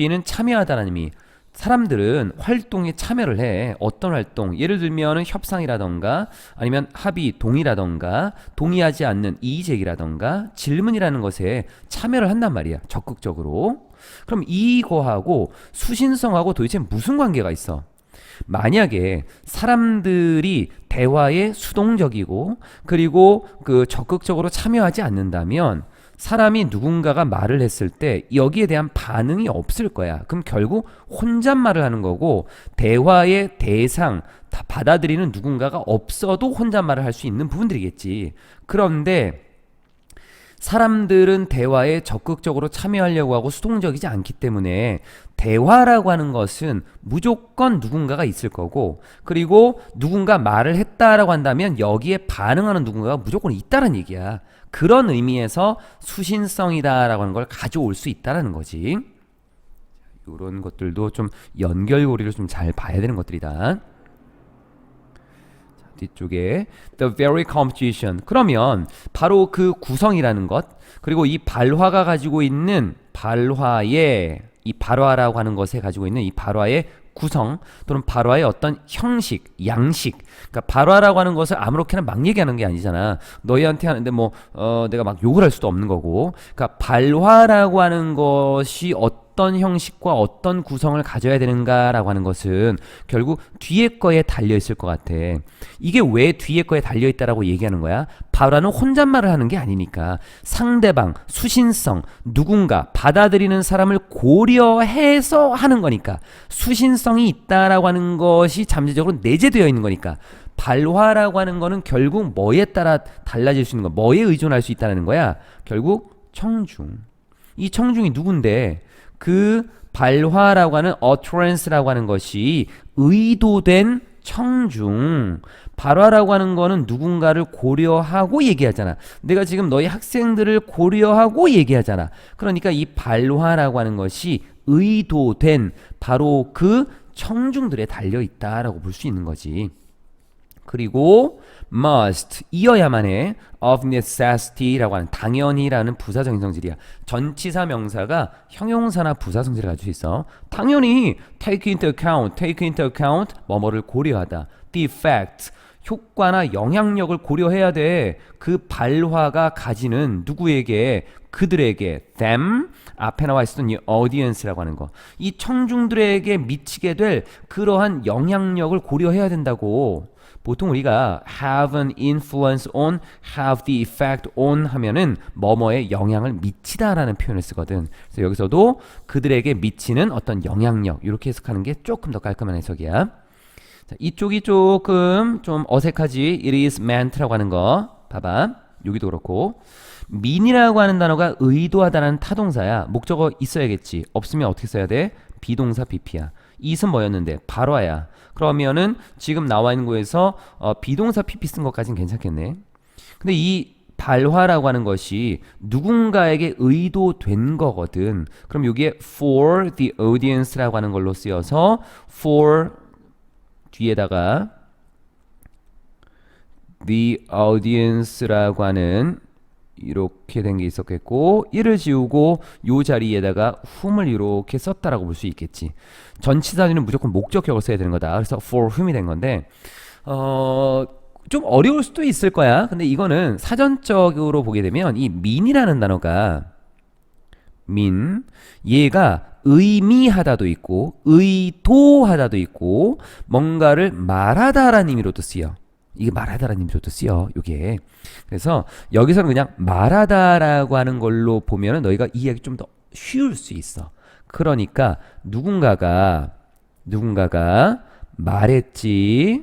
in은 참여하다는 의미. 사람들은 활동에 참여를 해. 어떤 활동? 예를 들면 협상이라던가 아니면 합의, 동의라던가 동의하지 않는 이의제기라던가 질문이라는 것에 참여를 한단 말이야. 적극적으로. 그럼 이거하고 수신성하고 도대체 무슨 관계가 있어? 만약에 사람들이 대화에 수동적이고 그리고 그 적극적으로 참여하지 않는다면 사람이 누군가가 말을 했을 때 여기에 대한 반응이 없을 거야. 그럼 결국 혼잣말을 하는 거고 대화의 대상, 다 받아들이는 누군가가 없어도 혼잣말을 할 수 있는 부분들이겠지. 그런데 사람들은 대화에 적극적으로 참여하려고 하고 수동적이지 않기 때문에 대화라고 하는 것은 무조건 누군가가 있을 거고 그리고 누군가 말을 했다라고 한다면 여기에 반응하는 누군가가 무조건 있다는 얘기야. 그런 의미에서 수신성이다라고 하는 걸 가져올 수 있다는 거지. 이런 것들도 좀 연결고리를 좀 잘 봐야 되는 것들이다. 뒤쪽에 the very composition. 그러면 바로 그 구성이라는 것, 그리고 이 발화가 가지고 있는 발화의 이 발화라고 하는 것에 가지고 있는 이 발화의 구성 또는 발화의 어떤 형식, 양식. 그러니까 발화라고 하는 것을 아무렇게나 막 얘기하는 게 아니잖아. 너희한테 하는데 뭐 내가 막 욕을 할 수도 없는 거고. 그러니까 발화라고 하는 것이 어떤 형식과 어떤 구성을 가져야 되는가라고 하는 것은 결국 뒤에 거에 달려 있을 것 같아. 이게 왜 뒤에 거에 달려 있다라고 얘기하는 거야? 바로는 혼잣말을 하는 게 아니니까 상대방, 수신성, 누군가 받아들이는 사람을 고려해서 하는 거니까 수신성이 있다라고 하는 것이 잠재적으로 내재되어 있는 거니까 발화라고 하는 거는 결국 뭐에 따라 달라질 수 있는 거, 뭐에 의존할 수 있다는 거야? 결국 청중. 이 청중이 누군데 그 발화라고 하는 utterance라고 하는 것이 의도된 청중. 발화라고 하는 거는 누군가를 고려하고 얘기하잖아. 내가 지금 너희 학생들을 고려하고 얘기하잖아. 그러니까 이 발화라고 하는 것이 의도된 바로 그 청중들에 달려 있다라고 볼 수 있는 거지. 그리고 must 이어야만 해 of necessity라고 하는 당연히라는 부사적 인성질이야. 전치사 명사가 형용사나 부사 성질을 가지고 있어. 당연히 take into account 뭐뭐를 고려하다. the effect 효과나 영향력을 고려해야 돼. 그 발화가 가지는 누구에게 그들에게 them 앞에 나와 있었던 이 audience라고 하는 거. 이 청중들에게 미치게 될 그러한 영향력을 고려해야 된다고. 보통 우리가 have an influence on, have the effect on 하면은 뭐뭐에 영향을 미치다라는 표현을 쓰거든. 그래서 여기서도 그들에게 미치는 어떤 영향력 이렇게 해석하는 게 조금 더 깔끔한 해석이야. 자, 이쪽이 조금 좀 어색하지. It is meant라고 하는 거 봐봐. 여기도 그렇고 mean이라고 하는 단어가 의도하다라는 타동사야. 목적어 있어야겠지. 없으면 어떻게 써야 돼? 비동사 BP야. it은 뭐였는데? 발화야. 그러면은 지금 나와 있는 거에서 비동사 PP 쓴 것까지는 괜찮겠네. 근데 이 발화라고 하는 것이 누군가에게 의도된 거거든. 그럼 여기에 for the audience라고 하는 걸로 쓰여서 for 뒤에다가 the audience라고 하는 이렇게 된 게 있었겠고 이를 지우고 요 자리에다가 whom을 이렇게 썼다라고 볼 수 있겠지. 전치사는 무조건 목적격을 써야 되는 거다. 그래서 for whom이 된 건데 좀 어려울 수도 있을 거야. 근데 이거는 사전적으로 보게 되면 이 mean이라는 단어가 mean 얘가 의미하다도 있고 의도하다도 있고 뭔가를 말하다라는 의미로도 쓰여. 이게 말하다라는 의미로도 쓰여. 요게. 그래서 여기서는 그냥 말하다라고 하는 걸로 보면은 너희가 이해하기 좀 더 쉬울 수 있어. 그러니까 누군가가 말했지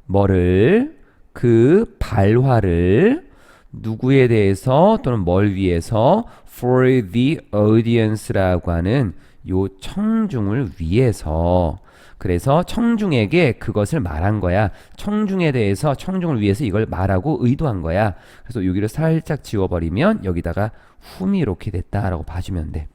뭐를 그 발화를 누구에 대해서 또는 뭘 위해서 for the audience라고 하는 요 청중을 위해서 그래서 청중에게 그것을 말한 거야. 청중에 대해서 청중을 위해서 이걸 말하고 의도한 거야. 그래서 여기를 살짝 지워버리면 여기다가 whom이 이렇게 됐다라고 봐주면 돼.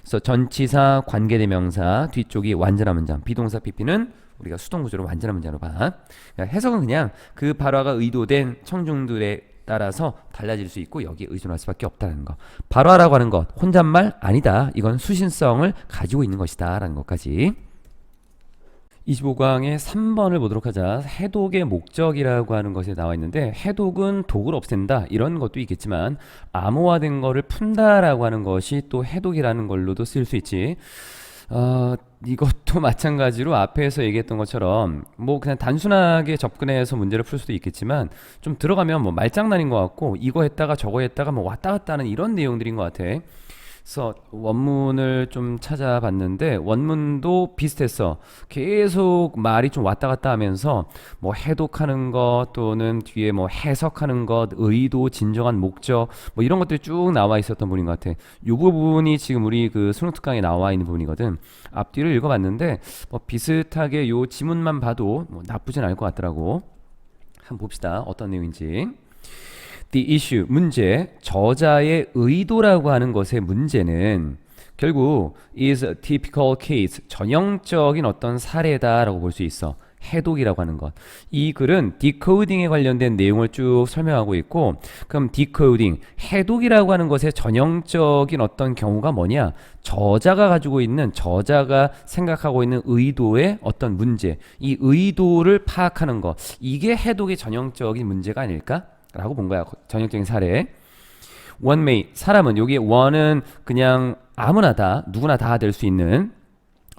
그래서 전치사 관계대명사 뒤쪽이 완전한 문장 비동사 PP는 우리가 수동구조로 완전한 문장으로 봐. 그러니까 해석은 그냥 그 발화가 의도된 청중들에 따라서 달라질 수 있고 여기에 의존할 수밖에 없다는 거. 발화라고 하는 것 혼잣말 아니다. 이건 수신성을 가지고 있는 것이다 라는 것까지. 25강의 3번을 보도록 하자. 해독의 목적이라고 하는 것에 나와 있는데 해독은 독을 없앤다 이런 것도 있겠지만 암호화된 거를 푼다라고 하는 것이 또 해독이라는 걸로도 쓸 수 있지. 이것도 마찬가지로 앞에서 얘기했던 것처럼 뭐 그냥 단순하게 접근해서 문제를 풀 수도 있겠지만 좀 들어가면 뭐 말장난인 것 같고 이거 했다가 저거 했다가 뭐 왔다 갔다 하는 이런 내용들인 것 같아. 그래서 원문을 좀 찾아봤는데 원문도 비슷했어. 계속 말이 좀 왔다 갔다 하면서 뭐 해독하는 것 또는 뒤에 뭐 해석하는 것, 의도, 진정한 목적 뭐 이런 것들이 쭉 나와 있었던 부분인 것 같아. 이 부분이 지금 우리 그 수능 특강에 나와 있는 부분이거든. 앞뒤를 읽어봤는데 뭐 비슷하게 요 지문만 봐도 뭐 나쁘진 않을 것 같더라고. 한번 봅시다. 어떤 내용인지. The issue, 문제, 저자의 의도라고 하는 것의 문제는 결국 is a typical case, 전형적인 어떤 사례다라고 볼 수 있어. 해독이라고 하는 것. 이 글은 디코딩에 관련된 내용을 쭉 설명하고 있고 그럼 디코딩, 해독이라고 하는 것의 전형적인 어떤 경우가 뭐냐? 저자가 가지고 있는, 저자가 생각하고 있는 의도의 어떤 문제, 이 의도를 파악하는 것. 이게 해독의 전형적인 문제가 아닐까? 라고 본 거야. 전형적인 사례. one may 사람은 여기 one은 그냥 아무나 다 누구나 다 될 수 있는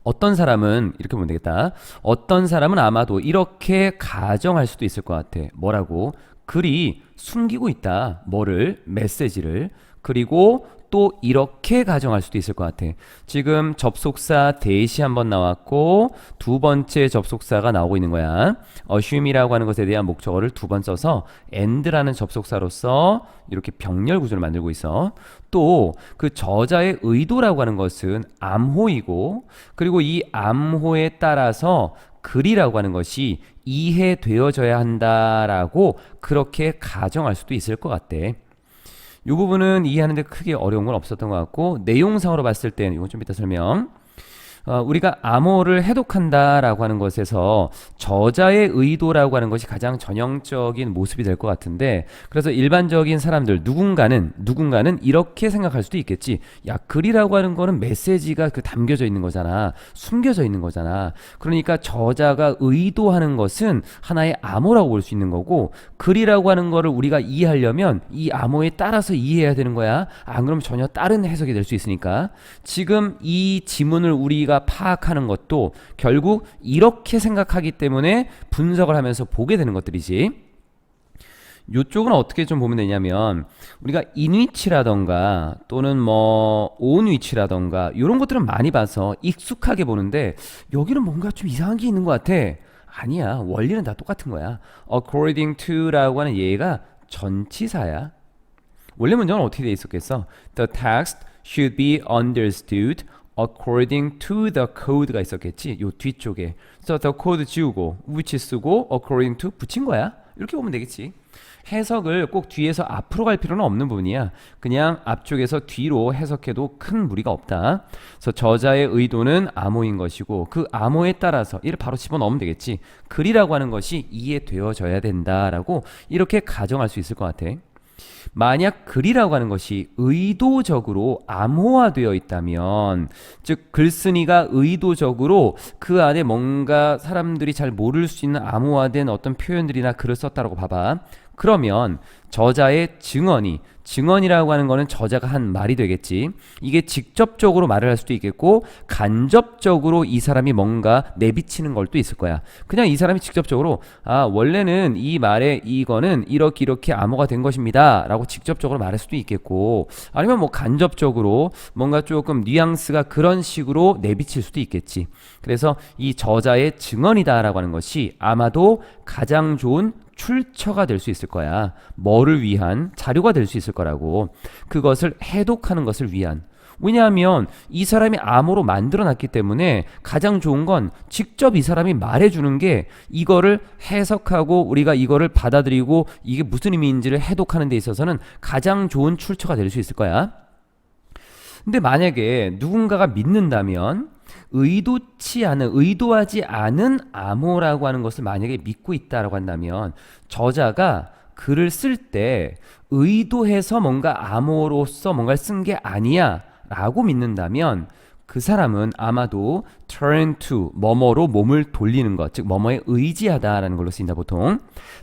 어떤 사람은 이렇게 보면 되겠다. 어떤 사람은 아마도 이렇게 가정할 수도 있을 것 같아. 뭐라고? 글이 숨기고 있다. 뭐를? 메시지를. 그리고 또 이렇게 가정할 수도 있을 것 같아. 지금 접속사 대시 한번 나왔고 두 번째 접속사가 나오고 있는 거야. assume이라고 하는 것에 대한 목적어를 두 번 써서 and라는 접속사로서 이렇게 병렬 구조를 만들고 있어. 또 그 저자의 의도라고 하는 것은 암호이고 그리고 이 암호에 따라서 글이라고 하는 것이 이해되어져야 한다라고 그렇게 가정할 수도 있을 것 같대. 이 부분은 이해하는데 크게 어려운 건 없었던 것 같고 내용상으로 봤을 때는 이건 좀 이따 설명. 우리가 암호를 해독한다라고 하는 것에서 저자의 의도라고 하는 것이 가장 전형적인 모습이 될 것 같은데 그래서 일반적인 사람들 누군가는 이렇게 생각할 수도 있겠지. 야 글이라고 하는 거는 메시지가 그 담겨져 있는 거잖아. 숨겨져 있는 거잖아. 그러니까 저자가 의도하는 것은 하나의 암호라고 볼 수 있는 거고 글이라고 하는 거를 우리가 이해하려면 이 암호에 따라서 이해해야 되는 거야. 안 그러면 전혀 다른 해석이 될 수 있으니까 지금 이 지문을 우리가 파악하는 것도 결국 이렇게 생각하기 때문에 분석을 하면서 보게 되는 것들이지. 이쪽은 어떻게 좀 보면 되냐면 우리가 인위치라던가 또는 뭐 온위치라던가 이런 것들은 많이 봐서 익숙하게 보는데 여기는 뭔가 좀 이상한 게 있는 것 같아. 아니야. 원리는 다 똑같은 거야. according to라고 하는 얘가 전치사야. 원래 문장은 어떻게 돼 있었겠어? The text should be understood according to the code가 있었겠지. 요 뒤쪽에. 그래서 the code 지우고 which 쓰고 according to 붙인 거야. 이렇게 보면 되겠지. 해석을 꼭 뒤에서 앞으로 갈 필요는 없는 부분이야. 그냥 앞쪽에서 뒤로 해석해도 큰 무리가 없다. 그래서 저자의 의도는 암호인 것이고 그 암호에 따라서 이를 바로 집어넣으면 되겠지. 글이라고 하는 것이 이해되어져야 된다라고 이렇게 가정할 수 있을 것 같아. 만약 글이라고 하는 것이 의도적으로 암호화되어 있다면 즉 글쓴이가 의도적으로 그 안에 뭔가 사람들이 잘 모를 수 있는 암호화된 어떤 표현들이나 글을 썼다라고 봐봐. 그러면 저자의 증언이라고 하는 거는 저자가 한 말이 되겠지. 이게 직접적으로 말을 할 수도 있겠고 간접적으로 이 사람이 뭔가 내비치는 걸 또 있을 거야. 그냥 이 사람이 직접적으로 원래는 이 말에 이거는 이렇게 암호가 된 것입니다 라고 직접적으로 말할 수도 있겠고 아니면 뭐 간접적으로 뭔가 조금 뉘앙스가 그런 식으로 내비칠 수도 있겠지. 그래서 이 저자의 증언이다 라고 하는 것이 아마도 가장 좋은 출처가 될 수 있을 거야. 뭐를 위한 자료가 될 수 있을 거라고. 그것을 해독하는 것을 위한. 왜냐하면 이 사람이 암호로 만들어놨기 때문에 가장 좋은 건 직접 이 사람이 말해주는 게 이거를 해석하고 우리가 이거를 받아들이고 이게 무슨 의미인지를 해독하는 데 있어서는 가장 좋은 출처가 될 수 있을 거야. 근데 만약에 누군가가 믿는다면 의도하지 않은 암호라고 하는 것을 만약에 믿고 있다라고 한다면 저자가 글을 쓸 때 의도해서 뭔가 암호로서 뭔가를 쓴 게 아니야 라고 믿는다면 그 사람은 아마도 turn to 뭐뭐로 몸을 돌리는 것, 즉 뭐뭐에 의지하다라는 걸로 쓰인다 보통.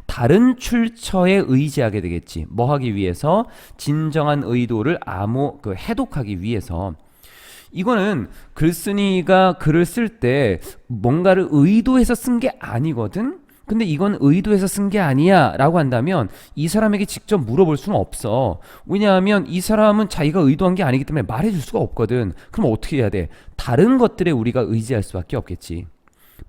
다른 출처에 의지하게 되겠지. 뭐 하기 위해서? 진정한 의도를 해독하기 위해서. 이거는 글쓴이가 글을 쓸 때 뭔가를 의도해서 쓴 게 아니거든. 근데 이건 의도해서 쓴 게 아니야 라고 한다면 이 사람에게 직접 물어볼 수는 없어. 왜냐하면 이 사람은 자기가 의도한 게 아니기 때문에 말해줄 수가 없거든. 그럼 어떻게 해야 돼? 다른 것들에 우리가 의지할 수밖에 없겠지.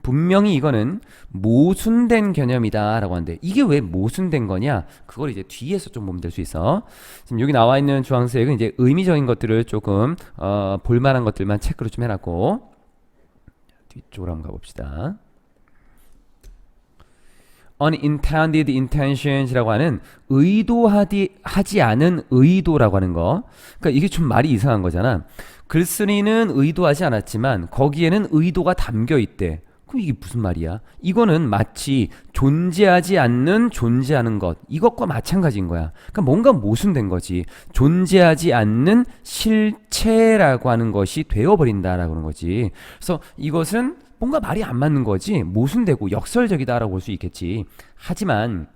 분명히 이거는 모순된 개념이다 라고 하는데 이게 왜 모순된 거냐? 그걸 이제 뒤에서 좀 보면 될 수 있어. 지금 여기 나와 있는 주황색은 이제 의미적인 것들을 조금 볼만한 것들만 체크를 좀 해놨고 뒤쪽으로 한번 가봅시다. unintended intentions이라고 하는 의도하지 않은 의도라고 하는 거. 그러니까 이게 좀 말이 이상한 거잖아. 글쓴이는 의도하지 않았지만 거기에는 의도가 담겨 있대. 그럼 이게 무슨 말이야? 이거는 마치 존재하지 않는 존재하는 것, 이것과 마찬가지인 거야. 그러니까 뭔가 모순된 거지. 존재하지 않는 실체라고 하는 것이 되어버린다라고 하는 거지. 그래서 이것은 뭔가 말이 안 맞는 거지. 모순되고 역설적이다라고 볼 수 있겠지. 하지만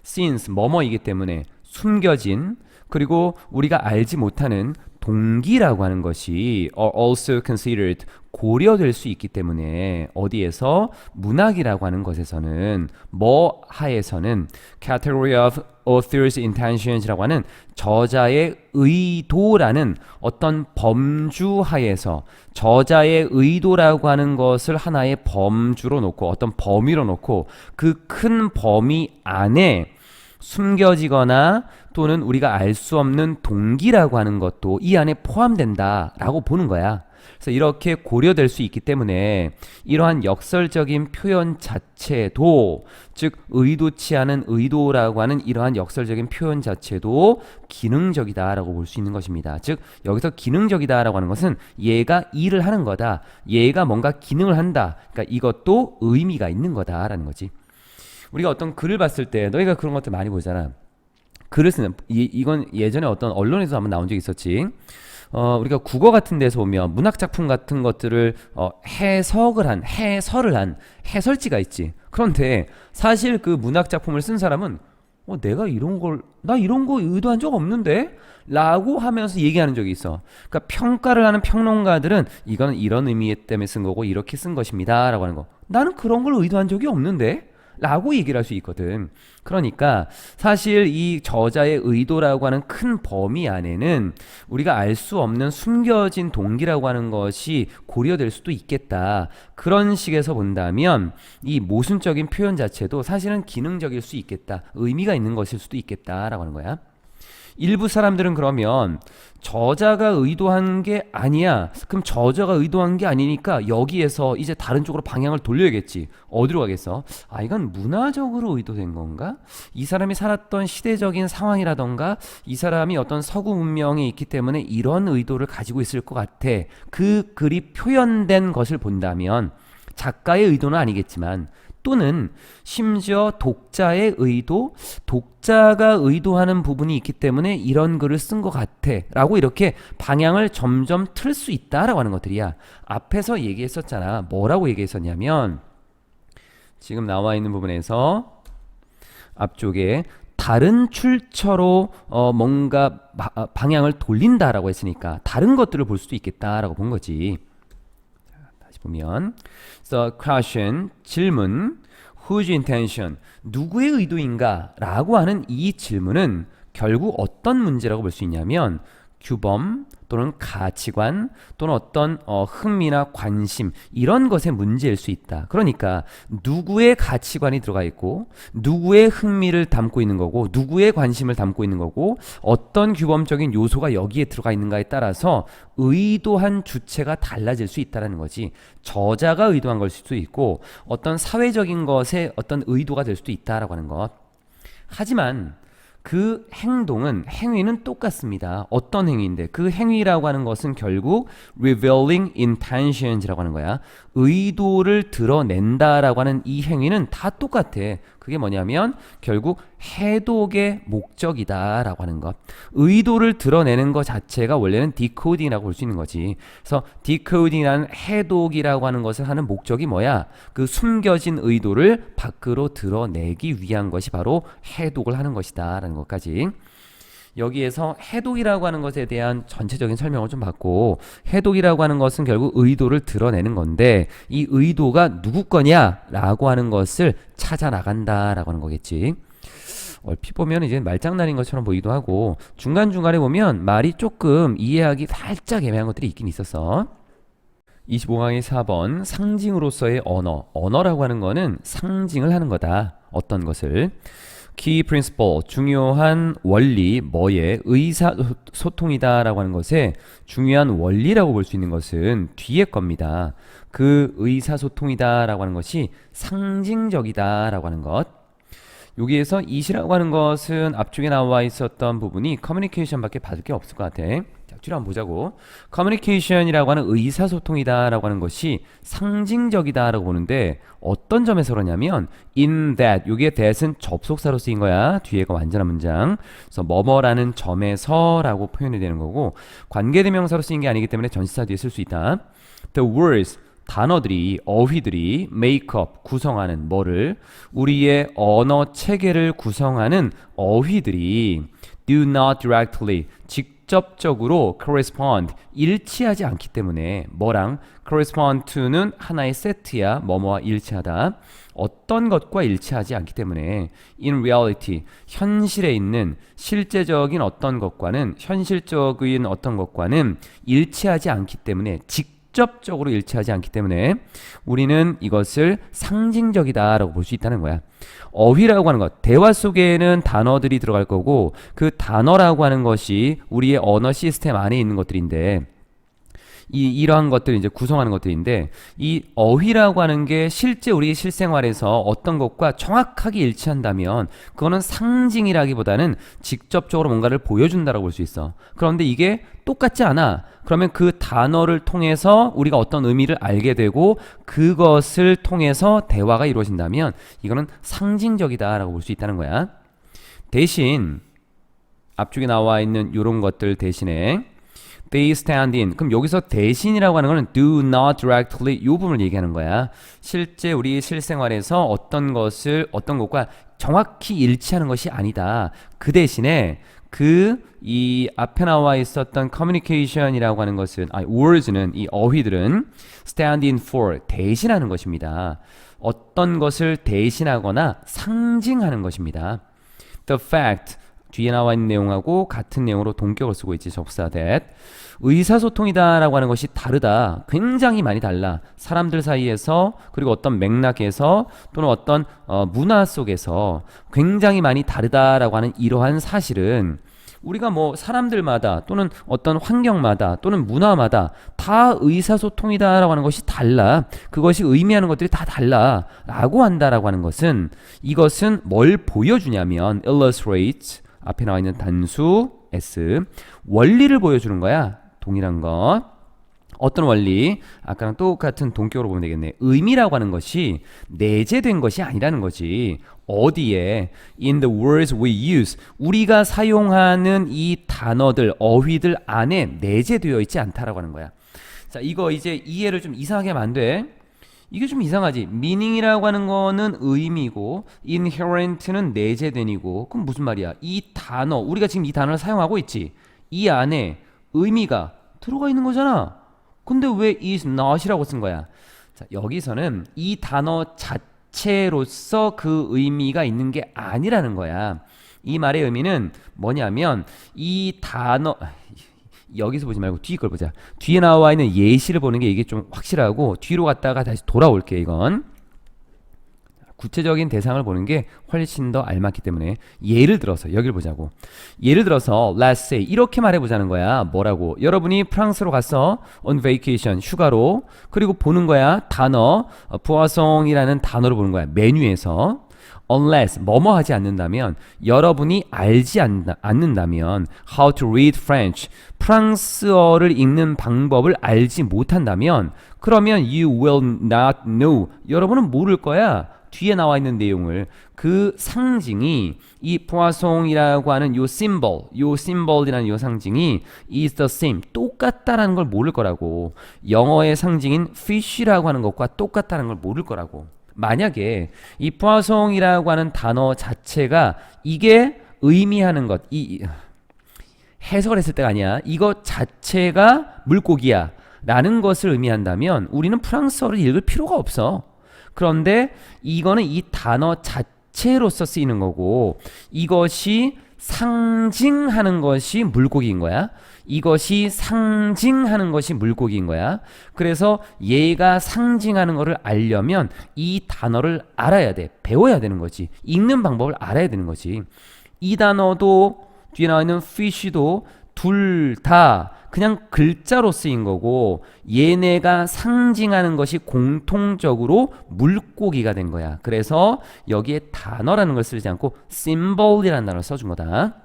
since 뭐뭐이기 때문에 숨겨진 그리고 우리가 알지 못하는 동기라고 하는 것이 are also considered 고려될 수 있기 때문에 어디에서 문학이라고 하는 것에서는 뭐 하에서는 category of author's intentions이라고 하는 저자의 의도라는 어떤 범주 하에서 저자의 의도라고 하는 것을 하나의 범주로 놓고 어떤 범위로 놓고 그 큰 범위 안에 숨겨지거나 또는 우리가 알 수 없는 동기라고 하는 것도 이 안에 포함된다라고 보는 거야. 그래서 이렇게 고려될 수 있기 때문에 이러한 역설적인 표현 자체도 즉 의도치 않은 의도라고 하는 이러한 역설적인 표현 자체도 기능적이다라고 볼 수 있는 것입니다. 즉 여기서 기능적이다라고 하는 것은 얘가 일을 하는 거다. 얘가 뭔가 기능을 한다. 그러니까 이것도 의미가 있는 거다라는 거지. 우리가 어떤 글을 봤을 때 너희가 그런 것들 많이 보잖아. 글을 쓰는 이건 예전에 어떤 언론에서 한번 나온 적이 있었지. 우리가 국어 같은 데서 보면 문학 작품 같은 것들을 해설을 한 해설지가 있지. 그런데 사실 그 문학 작품을 쓴 사람은 내가 나 이런 거 의도한 적 없는데? 라고 하면서 얘기하는 적이 있어. 그러니까 평가를 하는 평론가들은 이거는 이런 의미 때문에 쓴 거고 이렇게 쓴 것입니다. 라고 하는 거. 나는 그런 걸 의도한 적이 없는데? 라고 얘기를 할 수 있거든. 그러니까 사실 이 저자의 의도라고 하는 큰 범위 안에는 우리가 알 수 없는 숨겨진 동기라고 하는 것이 고려될 수도 있겠다. 그런 식에서 본다면 이 모순적인 표현 자체도 사실은 기능적일 수 있겠다. 의미가 있는 것일 수도 있겠다라고 하는 거야. 일부 사람들은 그러면 저자가 의도한 게 아니야. 그럼 저자가 의도한 게 아니니까 여기에서 이제 다른 쪽으로 방향을 돌려야겠지. 어디로 가겠어? 이건 문화적으로 의도된 건가? 이 사람이 살았던 시대적인 상황이라던가 이 사람이 어떤 서구 문명에 있기 때문에 이런 의도를 가지고 있을 것 같아. 그 글이 표현된 것을 본다면 작가의 의도는 아니겠지만 또는 심지어 독자의 의도, 독자가 의도하는 부분이 있기 때문에 이런 글을 쓴 것 같아 라고 이렇게 방향을 점점 틀 수 있다라고 하는 것들이야. 앞에서 얘기했었잖아. 뭐라고 얘기했었냐면 지금 나와 있는 부분에서 앞쪽에 다른 출처로 뭔가 방향을 돌린다라고 했으니까 다른 것들을 볼 수도 있겠다라고 본 거지. 보면 so question 질문 whose intention 누구의 의도인가 라고 하는 이 질문은 결국 어떤 문제라고 볼 수 있냐면 규범 또는 가치관 또는 어떤 흥미나 관심 이런 것의 문제일 수 있다. 그러니까 누구의 가치관이 들어가 있고 누구의 흥미를 담고 있는 거고 누구의 관심을 담고 있는 거고 어떤 규범적인 요소가 여기에 들어가 있는가에 따라서 의도한 주체가 달라질 수 있다는 거지. 저자가 의도한 걸 수도 있고 어떤 사회적인 것의 어떤 의도가 될 수도 있다라고 하는 것. 하지만 그 행위는 똑같습니다. 어떤 행위인데 그 행위라고 하는 것은 결국 revealing intentions이라고 하는 거야. 의도를 드러낸다라고 하는 이 행위는 다 똑같아. 그게 뭐냐면 결국 해독의 목적이다라고 하는 것. 의도를 드러내는 것 자체가 원래는 decoding이라고 볼 수 있는 거지. 그래서 decoding이라는 해독이라고 하는 것을 하는 목적이 뭐야? 그 숨겨진 의도를 밖으로 드러내기 위한 것이 바로 해독을 하는 것이다 라는 것까지. 여기에서 해독이라고 하는 것에 대한 전체적인 설명을 좀 받고 해독이라고 하는 것은 결국 의도를 드러내는 건데 이 의도가 누구 거냐 라고 하는 것을 찾아 나간다 라고 하는 거겠지. 얼핏 보면 이제 말장난인 것처럼 보이기도 하고 중간중간에 보면 말이 조금 이해하기 살짝 애매한 것들이 있긴 있었어. 25강의 4번 상징으로서의 언어라고 하는 거는 상징을 하는 거다. 어떤 것을 key principle, 중요한 원리, 뭐의 의사소통이다 라고 하는 것에 중요한 원리라고 볼 수 있는 것은 뒤에 겁니다. 그 의사소통이다 라고 하는 것이 상징적이다 라고 하는 것. 여기에서 이시라고 하는 것은 앞쪽에 나와 있었던 부분이 커뮤니케이션 밖에 받을 게 없을 것 같아. 자, 뒤로 한번 보자고. 커뮤니케이션이라고 하는 의사소통이다 라고 하는 것이 상징적이다 라고 보는데 어떤 점에서 그러냐면 in that, 여기에 that은 접속사로 쓰인 거야. 뒤에가 완전한 문장. 그래서 뭐뭐라는 점에서 라고 표현이 되는 거고 관계대명사로 쓰인 게 아니기 때문에 전치사 뒤에 쓸 수 있다. The words, 단어들이, 어휘들이 make up, 구성하는 뭐를 우리의 언어 체계를 구성하는 어휘들이 do not directly 직접적으로 correspond 일치하지 않기 때문에 뭐랑 correspond to는 하나의 세트야. 뭐뭐와 일치하다. 어떤 것과 일치하지 않기 때문에 in reality 현실에 있는 실제적인 어떤 것과는 현실적인 어떤 것과는 일치하지 않기 때문에 직접적으로 일치하지 않기 때문에 우리는 이것을 상징적이다라고 볼 수 있다는 거야. 어휘라고 하는 것, 대화 속에는 단어들이 들어갈 거고 그 단어라고 하는 것이 우리의 언어 시스템 안에 있는 것들인데 이러한 것들을 이제 구성하는 것들인데 이 어휘라고 하는 게 실제 우리 실생활에서 어떤 것과 정확하게 일치한다면 그거는 상징이라기보다는 직접적으로 뭔가를 보여준다라고 볼 수 있어. 그런데 이게 똑같지 않아. 그러면 그 단어를 통해서 우리가 어떤 의미를 알게 되고 그것을 통해서 대화가 이루어진다면 이거는 상징적이다라고 볼 수 있다는 거야. 대신 앞쪽에 나와 있는 이런 것들 대신에 they stand in. 그럼 여기서 대신이라고 하는 거는 do not directly 이 부분을 얘기하는 거야. 실제 우리 실생활에서 어떤 것과 정확히 일치하는 것이 아니다. 그 대신에 이 앞에 나와 있었던 communication이라고 하는 것은 words는 이 어휘들은 stand in for 대신하는 것입니다. 어떤 것을 대신하거나 상징하는 것입니다. The fact 뒤에 나와 있는 내용하고 같은 내용으로 동격을 쓰고 있지. 접사 that 의사소통이다라고 하는 것이 다르다. 굉장히 많이 달라. 사람들 사이에서 그리고 어떤 맥락에서 또는 어떤 문화 속에서 굉장히 많이 다르다라고 하는 이러한 사실은 우리가 뭐 사람들마다 또는 어떤 환경마다 또는 문화마다 다 의사소통이다라고 하는 것이 달라. 그것이 의미하는 것들이 다 달라 라고 한다라고 하는 것은 이것은 뭘 보여주냐면 illustrate 앞에 나와 있는 단수 S 원리를 보여주는 거야. 동일한 것. 어떤 원리? 아까랑 똑같은 동격으로 보면 되겠네. 의미라고 하는 것이 내재된 것이 아니라는 거지. 어디에? In the words we use. 우리가 사용하는 이 단어들, 어휘들 안에 내재되어 있지 않다라고 하는 거야. 자, 이거 이제 이해를 좀 이상하게 하면 안 돼. 이게 좀 이상하지. meaning이라고 하는 거는 의미고 inherent는 내재된이고 그럼 무슨 말이야? 이 단어, 우리가 지금 이 단어를 사용하고 있지. 이 안에 의미가 들어가 있는 거잖아. 근데 왜 is not이라고 쓴 거야? 자, 여기서는 이 단어 자체로서 그 의미가 있는 게 아니라는 거야. 이 말의 의미는 뭐냐면 이 단어 여기서 보지 말고 뒤에 걸 보자. 뒤에 나와 있는 예시를 보는 게 이게 좀 확실하고 뒤로 갔다가 다시 돌아올게. 이건 구체적인 대상을 보는 게 훨씬 더 알맞기 때문에 예를 들어서 여기를 보자고. 예를 들어서 let's say 이렇게 말해보자는 거야. 뭐라고? 여러분이 프랑스로 갔어. on vacation 휴가로. 그리고 보는 거야. 단어 poisson이라는 단어를 보는 거야. 메뉴에서 unless 뭐뭐 하지 않는다면 여러분이 알지 않는다면 how to read French 프랑스어를 읽는 방법을 알지 못한다면 그러면 you will not know 여러분은 모를 거야. 뒤에 나와 있는 내용을 그 상징이 이 poisson이라고 하는 요 symbol이라는 요 상징이 is the same 똑같다라는 걸 모를 거라고. 영어의 상징인 fish라고 하는 것과 똑같다는 걸 모를 거라고. 만약에 이 poisson이라고 하는 단어 자체가 이게 의미하는 것, 이 해석을 했을 때가 아니야. 이것 자체가 물고기야 라는 것을 의미한다면 우리는 프랑스어를 읽을 필요가 없어. 그런데 이거는 이 단어 자체로서 쓰이는 거고 이것이 상징하는 것이 물고기인 거야. 이것이 상징하는 것이 물고기인 거야. 그래서 얘가 상징하는 것을 알려면 이 단어를 알아야 돼. 배워야 되는 거지. 읽는 방법을 알아야 되는 거지. 이 단어도 뒤에 나와 있는 fish도 둘 다 그냥 글자로 쓰인 거고 얘네가 상징하는 것이 공통적으로 물고기가 된 거야. 그래서 여기에 단어라는 걸 쓰지 않고 symbol이라는 단어를 써준 거다.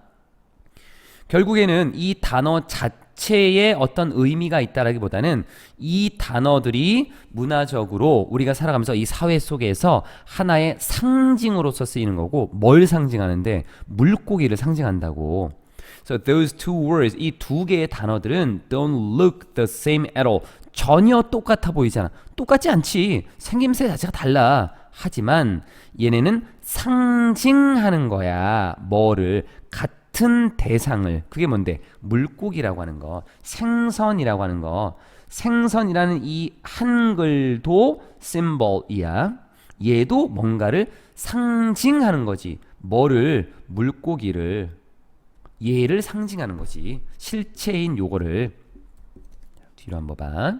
결국에는 이 단어 자체에 어떤 의미가 있다라기보다는 이 단어들이 문화적으로 우리가 살아가면서 이 사회 속에서 하나의 상징으로서 쓰이는 거고 뭘 상징하는데 물고기를 상징한다고. So those two words, 이 두 개의 단어들은 don't look the same at all. 전혀 똑같아 보이잖아. 똑같지 않지. 생김새 자체가 달라. 하지만 얘네는 상징하는 거야. 뭐를? 같은 대상을, 그게 뭔데? 물고기라고 하는 거, 생선이라고 하는 거. 생선이라는 이 한글도 심볼이야. 얘도 뭔가를 상징하는 거지. 뭐를? 물고기를. 얘를 상징하는 거지. 실체인 요거를. 뒤로 한번 봐.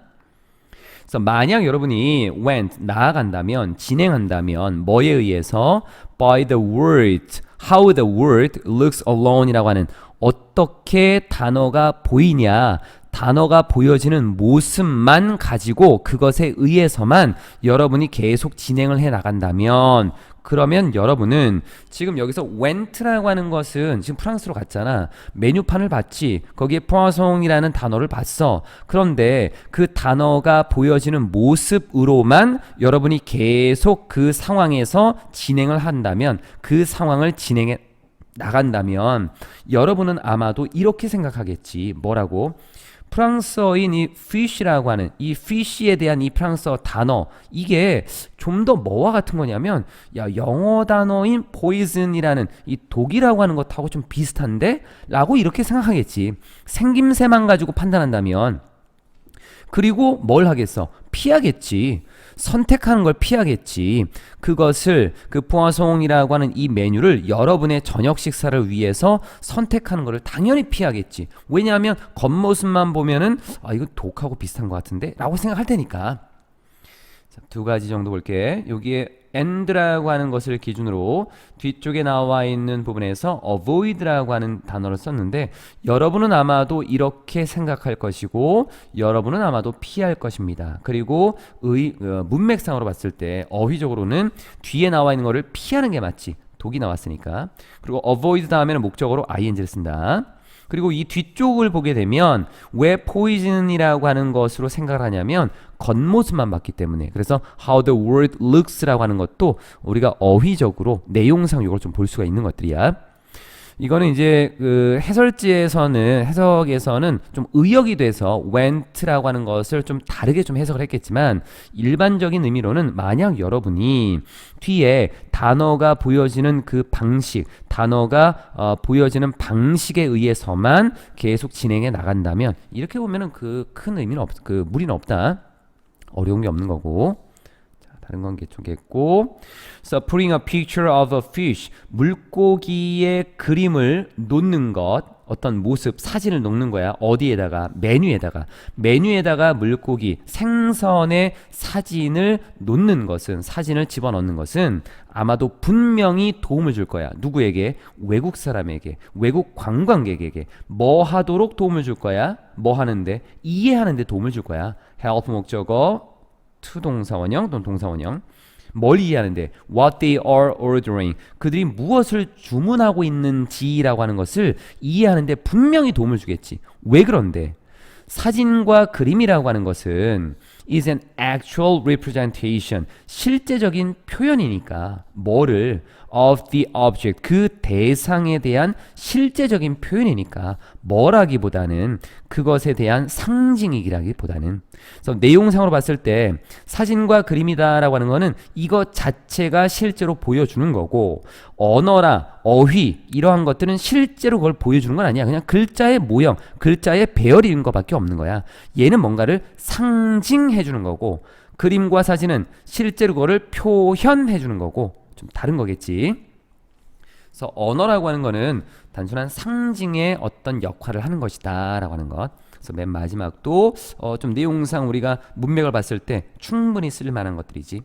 그래서 만약 여러분이 went 나아간다면, 진행한다면 뭐에 의해서? by the word, how the word looks alone이라고 하는 어떻게 단어가 보이냐, 단어가 보여지는 모습만 가지고 그것에 의해서만 여러분이 계속 진행을 해 나간다면, 그러면 여러분은 지금 여기서 went라고 하는 것은 지금 프랑스로 갔잖아. 메뉴판을 봤지. 거기에 포화송이라는 단어를 봤어. 그런데 그 단어가 보여지는 모습으로만 여러분이 계속 그 상황에서 진행을 한다면, 그 상황을 진행해 나간다면 여러분은 아마도 이렇게 생각하겠지. 뭐라고? 프랑스어인 이 fish라고 하는 이 fish에 대한 이 프랑스어 단어, 이게 좀 더 뭐와 같은 거냐면, 야, 영어 단어인 poison이라는 이 독이라고 하는 것하고 좀 비슷한데? 라고 이렇게 생각하겠지. 생김새만 가지고 판단한다면. 그리고 뭘 하겠어? 피하겠지. 선택하는 걸 피하겠지. 그것을, 그 포화송이라고 하는 이 메뉴를 여러분의 저녁 식사를 위해서 선택하는 것을 당연히 피하겠지. 왜냐하면 겉모습만 보면은 이거 독하고 비슷한 것 같은데? 라고 생각할 테니까. 자, 두 가지 정도 볼게. 여기에 and라고 하는 것을 기준으로 뒤쪽에 나와 있는 부분에서 avoid라고 하는 단어를 썼는데, 여러분은 아마도 이렇게 생각할 것이고 여러분은 아마도 피할 것입니다. 그리고 문맥상으로 봤을 때 어휘적으로는 뒤에 나와 있는 거를 피하는 게 맞지. 독이 나왔으니까. 그리고 avoid 다음에는 목적어로 ing를 쓴다. 그리고 이 뒤쪽을 보게 되면 왜 poison이라고 하는 것으로 생각을 하냐면 겉모습만 봤기 때문에. 그래서 how the word looks라고 하는 것도 우리가 어휘적으로 내용상 이걸 좀 볼 수가 있는 것들이야. 이거는 이제 그 해석에서는 좀 의역이 돼서 went라고 하는 것을 좀 다르게 좀 해석을 했겠지만, 일반적인 의미로는 만약 여러분이 뒤에 단어가 보여지는 그 방식, 단어가 보여지는 방식에 의해서만 계속 진행해 나간다면, 이렇게 보면은 그 큰 의미는 그 무리는 없다. 어려운 게 없는 거고. 다른 건 개초겠고. So putting a picture of a fish, 물고기의 그림을 놓는 것, 어떤 모습, 사진을 놓는 거야. 어디에다가? 메뉴에다가 물고기, 생선의 사진을 놓는 것은, 사진을 집어넣는 것은 아마도 분명히 도움을 줄 거야. 누구에게? 외국 사람에게, 외국 관광객에게. 뭐 하도록 도움을 줄 거야? 뭐 하는데? 이해하는데 도움을 줄 거야. help 목적어 to 동사원형 또는 동사원형. 뭘 이해하는데? What they are ordering. 그들이 무엇을 주문하고 있는지라고 하는 것을 이해하는데 분명히 도움을 주겠지. 왜 그런데? 사진과 그림이라고 하는 것은 is an actual representation, 실제적인 표현이니까. 뭐를? of the object, 그 대상에 대한 실제적인 표현이니까 뭐라기보다는 그것에 대한 상징이라기보다는. 그래서 내용상으로 봤을 때 사진과 그림이다라고 하는 거는 이것 자체가 실제로 보여주는 거고, 언어나 어휘 이러한 것들은 실제로 그걸 보여주는 건 아니야. 그냥 글자의 모형, 글자의 배열인 것밖에 없는 거야. 얘는 뭔가를 상징해 주는 거고, 그림과 사진은 실제로 그거를 표현해 주는 거고, 좀 다른 거겠지. 그래서 언어라고 하는 거는 단순한 상징의 어떤 역할을 하는 것이다 라고 하는 것. 그래서 맨 마지막도 좀 내용상 우리가 문맥을 봤을 때 충분히 쓸 만한 것들이지.